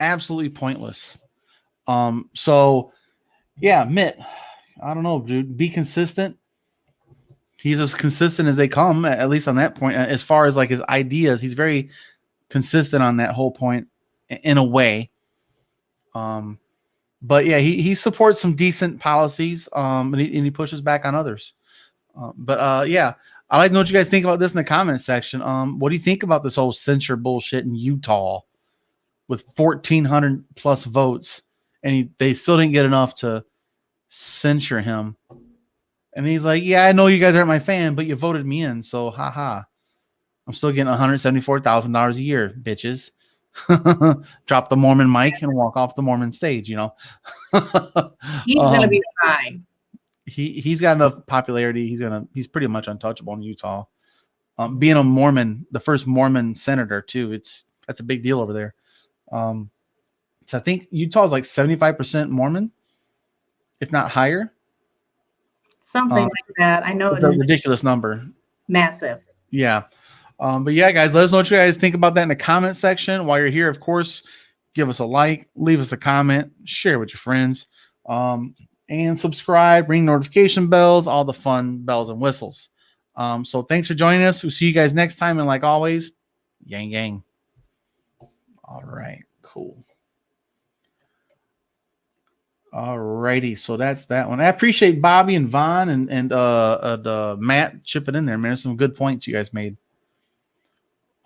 Absolutely pointless. So yeah, Mitt, I don't know, dude. Be consistent. He's as consistent as they come, at least on that point. As far as like his ideas, he's very consistent on that whole point in a way. But yeah, he supports some decent policies, and he pushes back on others. Yeah, I'd like to know what you guys think about this in the comments section. What do you think about this whole censure bullshit in Utah with 1,400 plus votes, and they still didn't get enough to censure him? And he's like, yeah, I know you guys aren't my fan, but you voted me in, so haha. I'm still getting $174,000 a year, bitches. Drop the Mormon mic and walk off the Mormon stage, He's gonna be fine. He's got enough popularity. He's pretty much untouchable in Utah. Being a Mormon, the first Mormon senator too, that's a big deal over there. So I think Utah is like 75% Mormon, if not higher. Something like that. I know it's a ridiculous number. Massive. Yeah. But yeah, guys, let us know what you guys think about that in the comment section. While you're here, of course, give us a like, leave us a comment, share with your friends, and subscribe, ring notification bells, all the fun bells and whistles. So thanks for joining us. We'll see you guys next time. And like always, yang yang. All right, cool. All righty, so that's that one. I appreciate Bobby and Vaughn and Matt chipping in there, man. Some good points you guys made.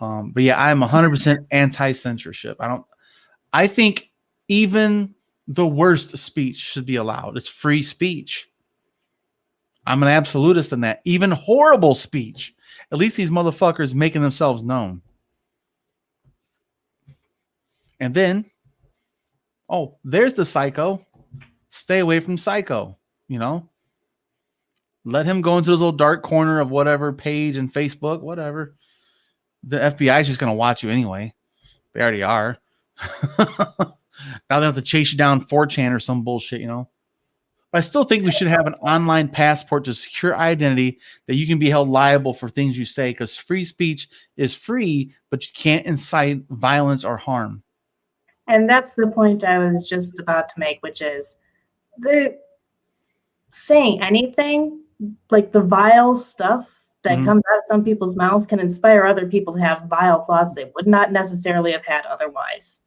But yeah, I'm 100% anti-censorship. I think even the worst speech should be allowed. It's free speech. I'm an absolutist in that. Even horrible speech. At least these motherfuckers making themselves known. And then, oh, there's the psycho. Stay away from psycho, Let him go into this little dark corner of whatever page and Facebook, whatever. The FBI is just going to watch you anyway. They already are. Now they have to chase you down 4chan or some bullshit, But I still think we should have an online passport to secure identity that you can be held liable for things you say, because free speech is free, but you can't incite violence or harm. And that's the point I was just about to make, which is they're saying anything, like the vile stuff that comes out of some people's mouths can inspire other people to have vile thoughts they would not necessarily have had otherwise.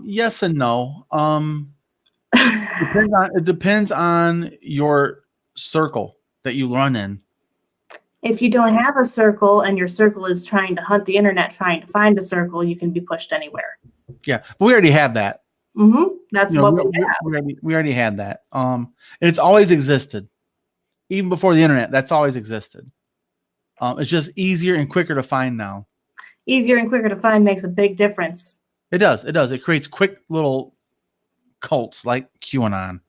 Yes and no. It depends on your circle that you run in. If you don't have a circle and your circle is trying to hunt the internet, trying to find a circle, you can be pushed anywhere. Yeah, but we already have that. That's what we have. We already had that. And it's always existed. Even before the internet, that's always existed. It's just easier and quicker to find now. Easier and quicker to find makes a big difference. It does. It does. It creates quick little cults like QAnon.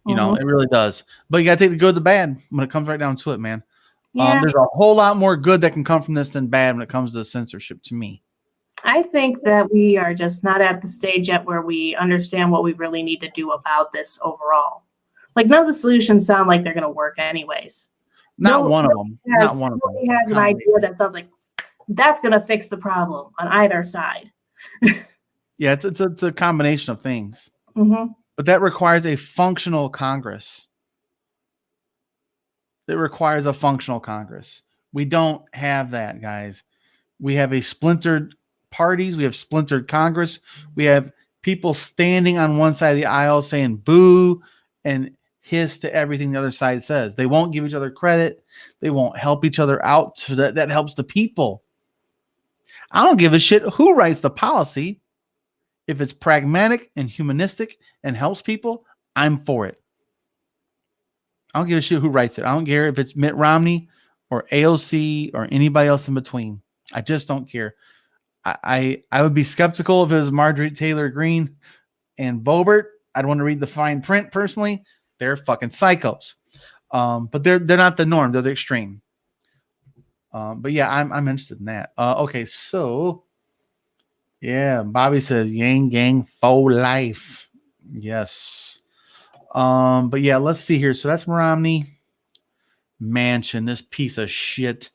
It really does. But you got to take the good, the bad when it comes right down to it, man. Yeah. There's a whole lot more good that can come from this than bad when it comes to censorship to me. I think that we are just not at the stage yet where we understand what we really need to do about this overall. Like, none of the solutions sound like they're going to work anyways. Not one of them. Nobody has an idea that sounds like that's going to fix the problem on either side. Yeah, it's a combination of things. But that requires a functional Congress. It requires a functional Congress. We don't have that, guys. We have a splintered parties. We have splintered Congress. We have people standing on one side of the aisle saying boo and hiss to everything the other side says. They won't give each other credit. They won't help each other out so that helps the people. I don't give a shit who writes the policy. If it's pragmatic and humanistic and helps people, I'm for it. I don't give a shit who writes it. I don't care if it's Mitt Romney or AOC or anybody else in between. I just don't care. I would be skeptical if it was Marjorie Taylor Greene and Boebert. I'd want to read the fine print personally. They're fucking psychos. But they're not the norm. They're the extreme. But yeah, I'm interested in that. Okay, so yeah, Bobby says Yang Gang for life. Yes. But yeah, let's see here. So that's Romney. Manchin, this piece of shit.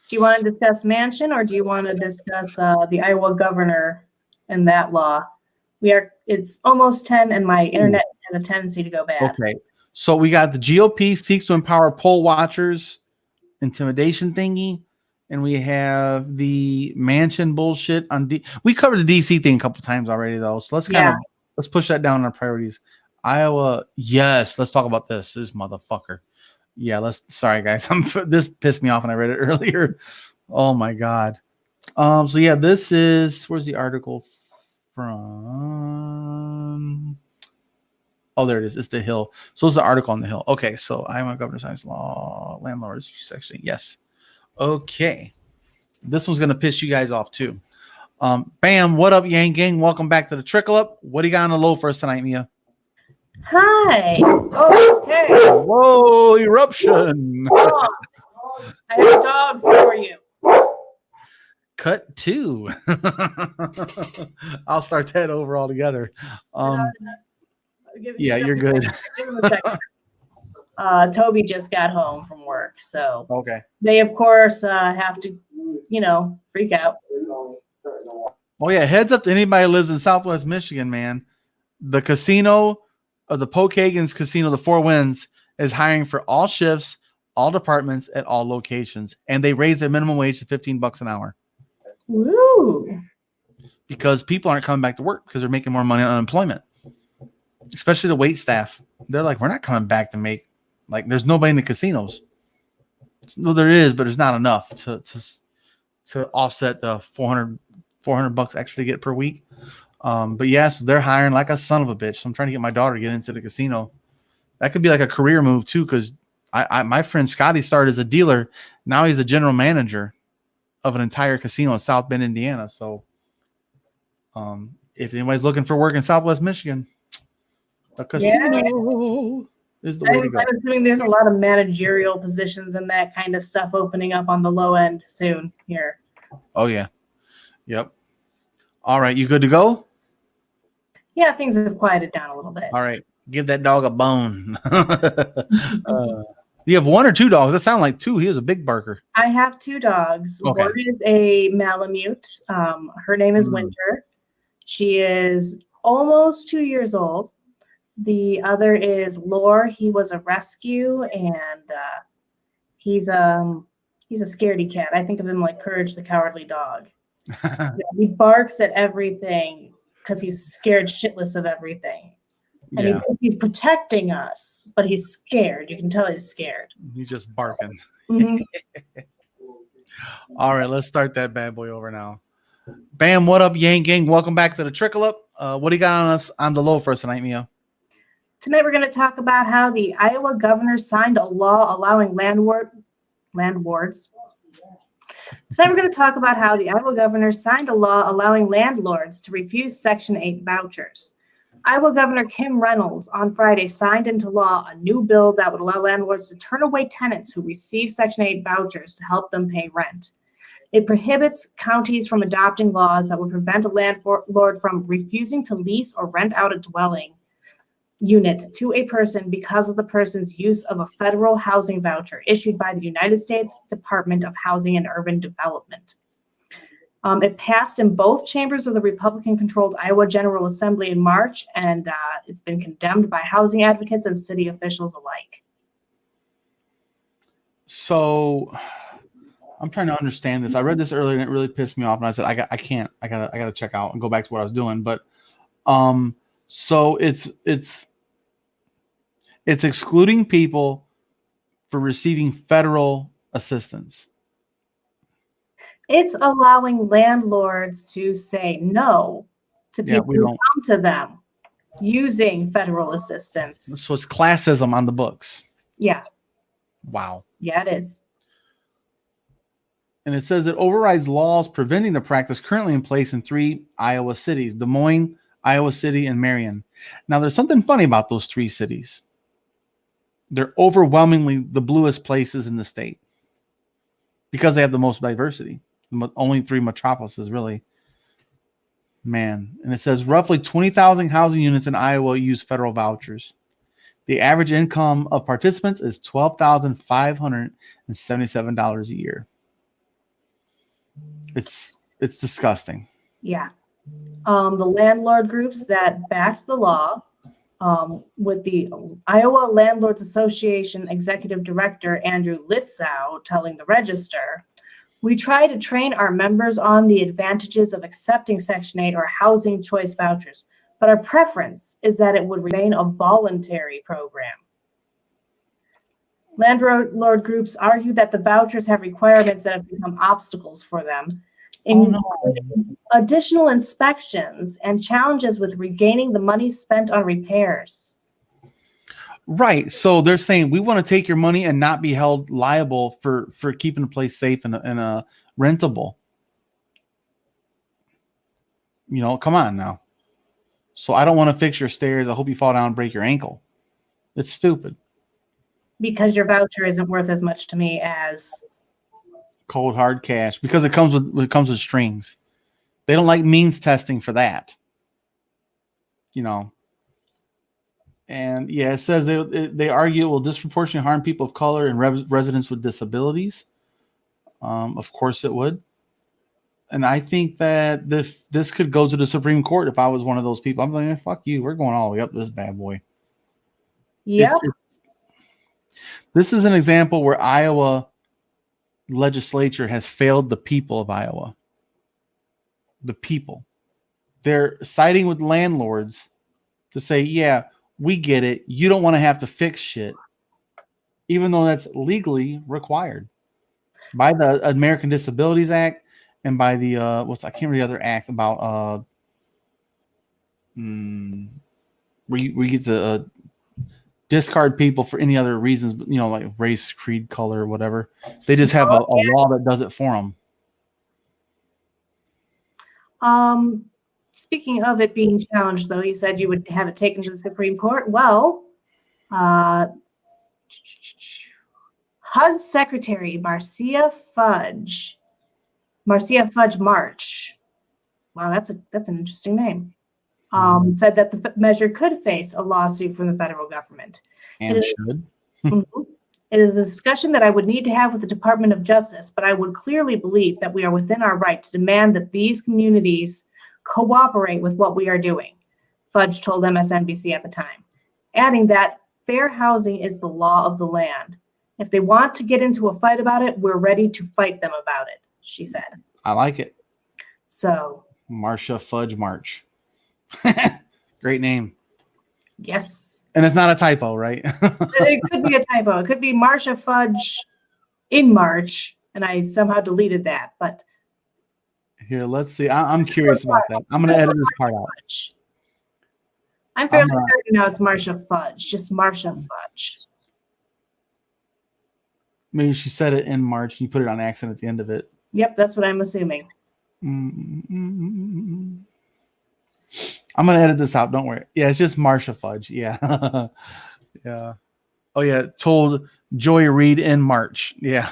Do you want to discuss Manchin, or do you want to discuss the Iowa governor and that law? It's almost 10, and my internet has a tendency to go bad. Okay. So we got the GOP seeks to empower poll watchers, intimidation thingy, and we have the Manchin bullshit on we covered the DC thing a couple times already though. So let's push that down on our priorities. Iowa, yes, let's talk about this motherfucker. Yeah, sorry guys. This pissed me off when I read it earlier. Oh my god. So yeah, this is where's the article from? Oh, there it is. It's the Hill. So it's the article on the Hill. Okay, so Iowa governor signs law, landlords section. Yes. Okay. This one's gonna piss you guys off too. Bam, what up, Yang Gang? Welcome back to the Trickle Up. What do you got on the low for us tonight, Mia? Hi. Okay. Whoa, eruption. Dogs. I have dogs for you. Cut 2. I'll start that over altogether. Yeah, you're good. Give him a second. Toby just got home from work, so Okay. they of course have to, freak out. Oh yeah, heads up to anybody who lives in Southwest Michigan, man. The casino of the Pokagans Casino, the Four Winds, is hiring for all shifts, all departments at all locations, and they raised their minimum wage to $15 an hour. Woo! Because people aren't coming back to work because they're making more money on unemployment, especially the wait staff. They're like, we're not coming back to make there's nobody in the casinos. No, there is, but there's not enough to offset the $400 extra to get per week. But yes, they're hiring like a son of a bitch. So I'm trying to get my daughter to get into the casino. That could be like a career move too, because my friend Scotty started as a dealer. Now he's a general manager of an entire casino in South Bend, Indiana. So if anybody's looking for work in Southwest Michigan, a casino is the way to go. I'm assuming there's a lot of managerial positions and that kind of stuff opening up on the low end soon here. Oh yeah. Yep. All right, you good to go? Yeah, things have quieted down a little bit. All right, give that dog a bone. You have 1 or 2 dogs? That sounds like 2. He was a big barker. I have 2 dogs. Okay. One is a Malamute. Her name is Winter. She is almost 2 years old. The other is Lore. He was a rescue, and he's a scaredy cat. I think of him like Courage the Cowardly Dog. He barks at everything because he's scared shitless of everything. And he thinks he's protecting us, but he's scared. You can tell he's scared. He's just barking. Mm-hmm. All right, let's start that bad boy over now. Bam, what up, Yang Gang? Welcome back to the Trickle Up. What do you got on us on the low for us tonight, Mia? Tonight we're going to talk about how the Iowa governor signed a law allowing landlords. Tonight we're going to talk about how the Iowa governor signed a law allowing landlords to refuse Section 8 vouchers. Iowa Governor Kim Reynolds on Friday signed into law a new bill that would allow landlords to turn away tenants who receive Section 8 vouchers to help them pay rent. It prohibits counties from adopting laws that would prevent a landlord from refusing to lease or rent out a dwelling unit to a person because of the person's use of a federal housing voucher issued by the United States Department of Housing and Urban Development. It passed in both chambers of the Republican-controlled Iowa General Assembly in March, and it's been condemned by housing advocates and city officials alike. So I'm trying to understand this. I read this earlier and it really pissed me off, and I said I gotta check out and go back to what I was doing. But so it's excluding people for receiving federal assistance. It's allowing landlords to say no to people who come to them using federal assistance. So it's classism on the books. Yeah. Wow. Yeah, it is. And it says it overrides laws preventing the practice currently in place in 3 Iowa cities: Des Moines, Iowa City, and Marion. Now, there's something funny about those 3 cities. They're overwhelmingly the bluest places in the state because they have the most diversity. Only 3 metropolises, really. Man. And it says roughly 20,000 housing units in Iowa use federal vouchers. The average income of participants is $12,577 a year. It's disgusting. Yeah. The landlord groups that backed the law, with the Iowa Landlords Association Executive Director Andrew Litzow telling the Register, "We try to train our members on the advantages of accepting Section 8 or housing choice vouchers, but our preference is that it would remain a voluntary program." Landlord groups argue that the vouchers have requirements that have become obstacles for them, including additional inspections and challenges with regaining the money spent on repairs. Right. So they're saying we want to take your money and not be held liable for keeping the place safe and rentable. You know, come on now. So I don't want to fix your stairs. I hope you fall down and break your ankle. It's stupid. Because your voucher isn't worth as much to me as Cold hard cash, because it comes with strings. They don't like means testing for that. You know. And yeah, it says they argue it will disproportionately harm people of color and residents with disabilities. Of course it would. And I think that this could go to the Supreme Court if I was one of those people. I'm like, fuck you. We're going all the way up this bad boy. Yeah. This is an example where Iowa legislature has failed the people of Iowa. The people. They're siding with landlords to say, yeah, we get it. You don't want to have to fix shit, even though that's legally required by the American Disabilities Act and by the I can't remember the other act about where you get to discard people for any other reasons, but like race, creed, color, whatever. They just have a law that does it for them. Speaking of it being challenged, though, you said you would have it taken to the Supreme Court. Well, HUD Secretary Marcia Fudge March. Wow, that's an interesting name. Said that the measure could face a lawsuit from the federal government. And should. It is a discussion that I would need to have with the Department of Justice, but I would clearly believe that we are within our right to demand that these communities cooperate with what we are doing, Fudge told MSNBC at the time, adding that fair housing is the law of the land. If they want to get into a fight about it, we're ready to fight them about it, she said. I like it. So, Marcia Fudge March. Great name. Yes. And it's not a typo, right? It could be a typo. It could be Marcia Fudge in March, and I somehow deleted that. But here, let's see. I'm curious about that. I'm going to edit this part out. I'm fairly certain now it's Marcia Fudge, just Marcia Fudge. Maybe she said it in March. You put it on accent at the end of it. Yep, that's what I'm assuming. I'm going to edit this out. Don't worry. Yeah, it's just Marcia Fudge. Yeah. Yeah. Oh, yeah. Told Joy Reid in March. Yeah.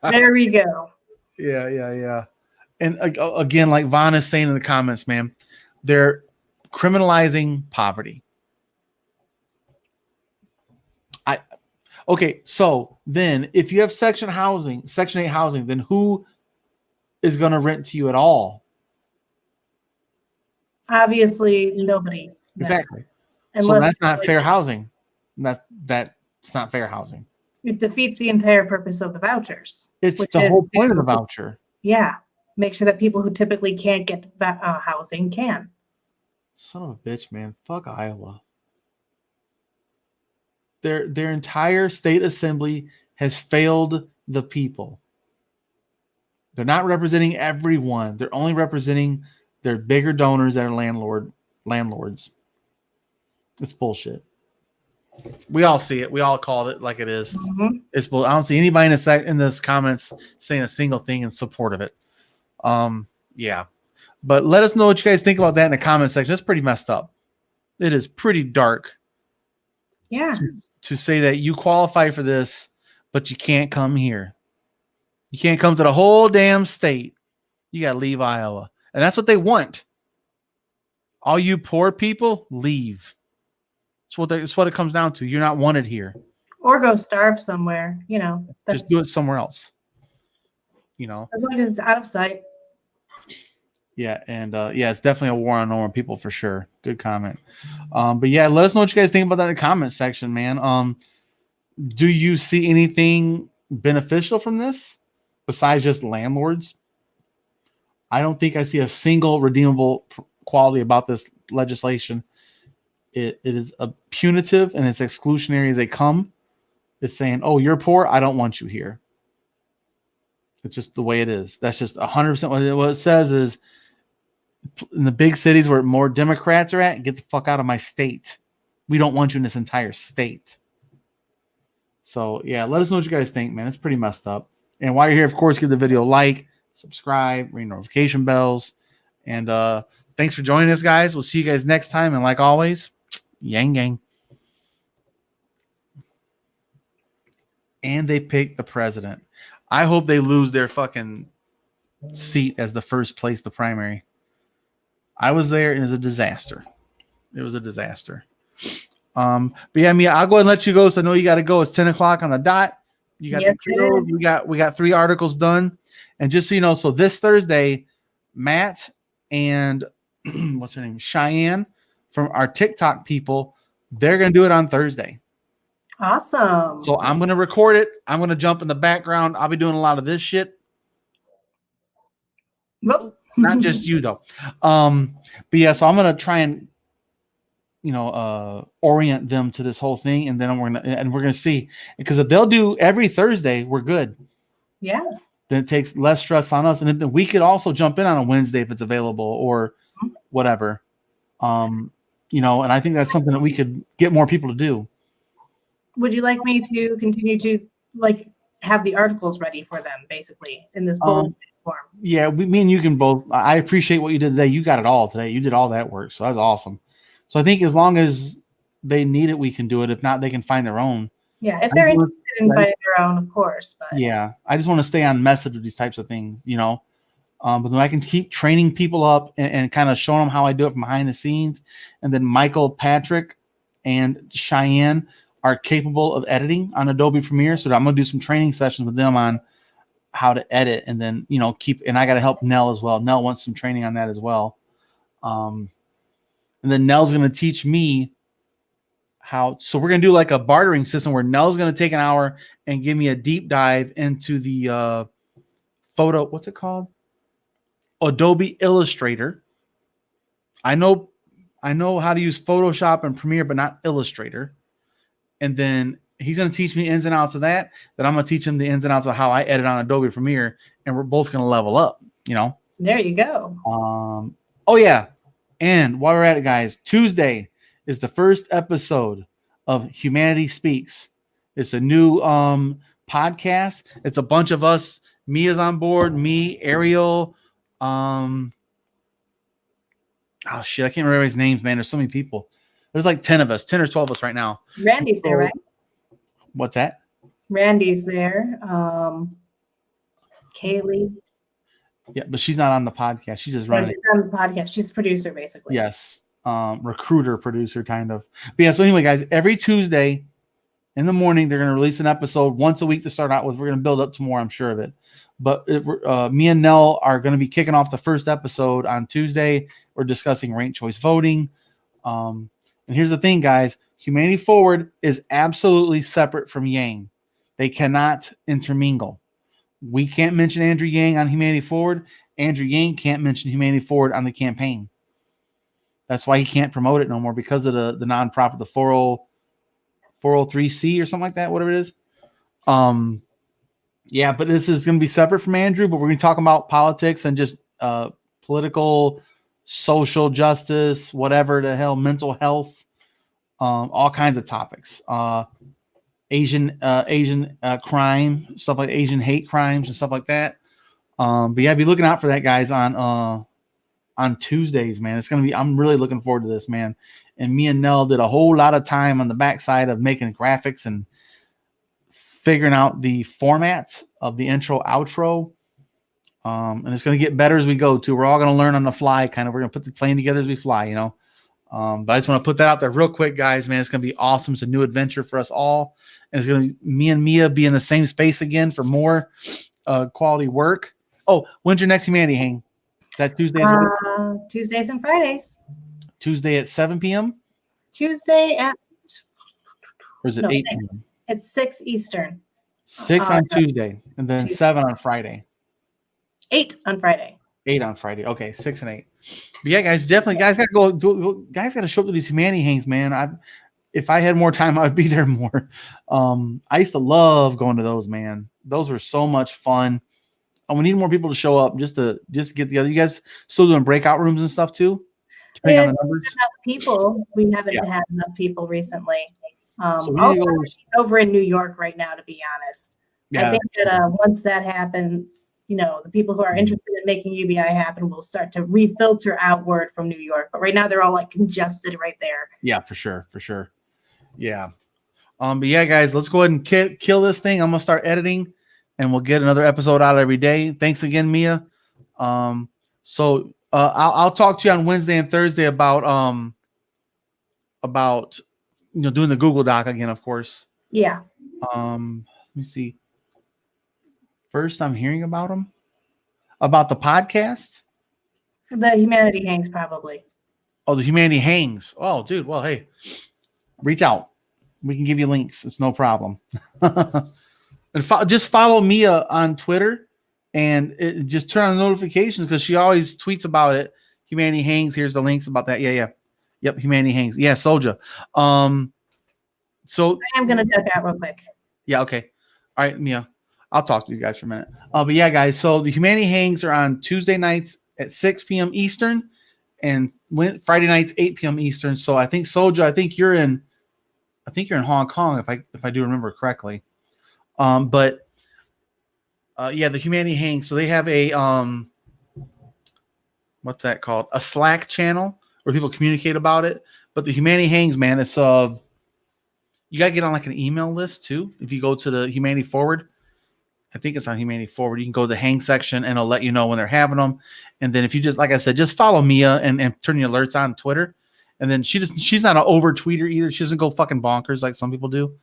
There we go. Yeah. And again, like Vaughn is saying in the comments, man, they're criminalizing poverty. Okay, so then if you have Section 8 housing, then who is going to rent to you at all? Obviously, nobody. Exactly. So that's not fair housing. That's not fair housing. It defeats the entire purpose of the vouchers. It's the whole point of the voucher. Yeah. Make sure that people who typically can't get housing can. Son of a bitch, man. Fuck Iowa. Their entire state assembly has failed the people. They're not representing everyone. They're only representing their bigger donors that are landlords. It's bullshit. We all see it. We all called it like it is. Mhm. It's bull. I don't see anybody in this comments saying a single thing in support of it. Yeah. But let us know what you guys think about that in the comment section. It's pretty messed up. It is pretty dark Yeah. to say that you qualify for this, but you can't come here. You can't come to the whole damn state. You got to leave Iowa. And that's what they want. All you poor people, leave. It's what it comes down to. You're not wanted here. Or go starve somewhere. You know, Just do it somewhere else. You know, as long as it's out of sight. Yeah, and yeah, it's definitely a war on normal people for sure. Good comment. But yeah, let us know what you guys think about that in the comment section, man. Do you see anything beneficial from this besides just landlords? I don't think I see a single redeemable quality about this legislation. It is a punitive and as exclusionary as they come. It's saying, "Oh, you're poor. I don't want you here." It's just the way it is. That's just 100% what it says is. In the big cities where more Democrats are at, get the fuck out of my state. We don't want you in this entire state. So yeah, let us know what you guys think, man. It's pretty messed up. And while you're here, of course, give the video a like, subscribe, ring notification bells. And thanks for joining us, guys. We'll see you guys next time. And like always, yang gang. And they picked the president. I hope they lose their fucking seat as the first place, the primary. I was there and it was a disaster. It was a disaster. But yeah, Mia, I'll go ahead and let you go. So I know you got to go. It's 10 o'clock on the dot. You got the kiddo. We got 3 articles done. And just so you know, so this Thursday, Matt and what's her name? Cheyenne from our TikTok people, they're going to do it on Thursday. Awesome. So I'm going to record it. I'm going to jump in the background. I'll be doing a lot of this shit. Nope. Not just you though. But yeah, so I'm gonna try and orient them to this whole thing, and then we're gonna see, because if they'll do every Thursday, we're good. Yeah. Then it takes less stress on us, and then we could also jump in on a Wednesday if it's available or whatever. And I think that's something that we could get more people to do. Would you like me to continue to have the articles ready for them, basically, in this bold form? Yeah, me and you can both. I appreciate what you did today. You got it all today. You did all that work, so that's awesome. So I think as long as they need it, we can do it. If not, they can find their own. Yeah, if they're interested in finding their own, of course. But yeah, I just want to stay on message with these types of things, but then I can keep training people up and kind of showing them how I do it from behind the scenes. And then Michael, Patrick, and Cheyenne are capable of editing on Adobe Premiere. So I'm going to do some training sessions with them on how to edit, and then, and I got to help Nell as well. Nell wants some training on that as well. And then Nell's going to teach me how, so we're going to do like a bartering system where Nell's going to take an hour and give me a deep dive into the photo. What's it called? Adobe Illustrator. I know how to use Photoshop and Premiere, but not Illustrator. And then he's going to teach me ins and outs of that. Then I'm going to teach him the ins and outs of how I edit on Adobe Premiere, and we're both going to level up, There you go. Oh yeah. And while we're at it, guys, Tuesday is the first episode of Humanity Speaks. It's a new podcast. It's a bunch of us. Mia's on board. Me, Ariel. Oh shit, I can't remember his names, man. There's so many people. There's like 10 of us, 10 or 12 of us right now. Randy's there, right? What's that? Randy's there. Kaylee. Yeah, but she's not on the podcast. She's just running. She's on the podcast. She's a producer, basically. Yes. Recruiter, producer, kind of. But yeah, so anyway, guys, every Tuesday in the morning, they're going to release an episode once a week to start out with. We're going to build up to more, I'm sure of it. But me and Nell are going to be kicking off the first episode on Tuesday. We're discussing ranked choice voting. And here's the thing, guys. Humanity Forward is absolutely separate from Yang. They cannot intermingle. We can't mention Andrew Yang on Humanity Forward. Andrew Yang can't mention Humanity Forward on the campaign. That's why he can't promote it no more, because of the nonprofit, the 403C or something like that, whatever it is. Yeah, but this is going to be separate from Andrew, but we're going to talk about politics and just political, social justice, whatever the hell, mental health. all kinds of topics. Asian crime, stuff like Asian hate crimes and stuff like that. But yeah, be looking out for that, guys, on Tuesdays, man. It's gonna be. I'm really looking forward to this, man. And me and Nell did a whole lot of time on the backside of making graphics and figuring out the format of the intro, outro. And it's gonna get better as we go too. We're all gonna learn on the fly. Kind of, we're gonna put the plane together as we fly, you know. But I just want to put that out there real quick, guys. Man, it's gonna be awesome. It's a new adventure for us all, and it's gonna be me and Mia be in the same space again for more quality work. Oh, when's your next Humanity Hang? Is that Tuesday as well? Tuesdays and Fridays. Tuesday at 7 p.m. Tuesday at Or is it 8 p.m.? It's 6 Eastern. 6 on Tuesday, and then Tuesday. 7 on Friday. 8 on Friday. 8 on Friday. Okay, 6 and 8. But yeah, guys, definitely, guys got to go. Guys got to show up to these Humanity Hangs, man. If I had more time, I would be there more. I used to love going to those, man. Those were so much fun. And we need more people to show up just to get together. You guys still doing breakout rooms and stuff too? Depending on the numbers. Enough people. We haven't had enough people recently. So over in New York right now, to be honest. Yeah. I think that once that happens, you know, the people who are interested in making UBI happen will start to refilter outward from New York. But right now they're all like congested right there. Yeah, for sure. Yeah. But yeah, guys, let's go ahead and kill this thing. I'm gonna start editing, and we'll get another episode out every day. Thanks again, Mia. So I'll talk to you on Wednesday and Thursday about doing the Google Doc again, of course. Yeah. Let me see. First, I'm hearing about them. About the podcast? The Humanity Hangs, probably. Oh, the Humanity Hangs. Oh, dude. Well, hey, reach out. We can give you links. It's no problem. And just follow Mia on Twitter and just turn on the notifications because she always tweets about it. Humanity Hangs. Here's the links about that. Yeah. Yep. Humanity Hangs. Yeah. Soldier. So I am going to duck out real quick. Yeah. Okay. All right, Mia. I'll talk to these guys for a minute. But yeah, guys. So the Humanity Hangs are on Tuesday nights at 6 p.m. Eastern, and Friday nights 8 p.m. Eastern. So I think Soldier. I think you're in Hong Kong if I do remember correctly. Yeah, the Humanity Hangs. So they have a what's that called? A Slack channel where people communicate about it. But the Humanity Hangs, man, it's you gotta get on like an email list too. If you go to the Humanity Forward, I think it's on Humanity Forward. You can go to the hang section and it'll let you know when they're having them. And then if you just, like I said, just follow Mia and turn your alerts on Twitter. And then she's not an over tweeter either. She doesn't go fucking bonkers like some people do.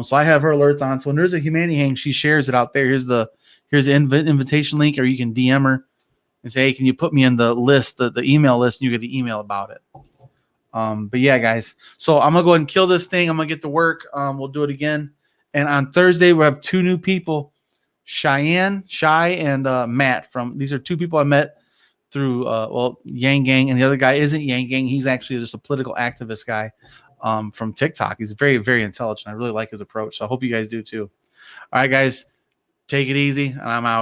So I have her alerts on. So when there's a Humanity Hang, she shares it out there. Here's the invitation link, or you can DM her and say, hey, can you put me in the list, the email list, and you get an email about it. But yeah, guys. So I'm gonna go ahead and kill this thing. I'm gonna get to work. We'll do it again. And on Thursday, we have 2 new people, Shy and Matt. These are 2 people I met through Yang Gang, and the other guy isn't Yang Gang. He's actually just a political activist guy from TikTok. He's very, very intelligent. I really like his approach. So I hope you guys do too. All right, guys, take it easy, and I'm out.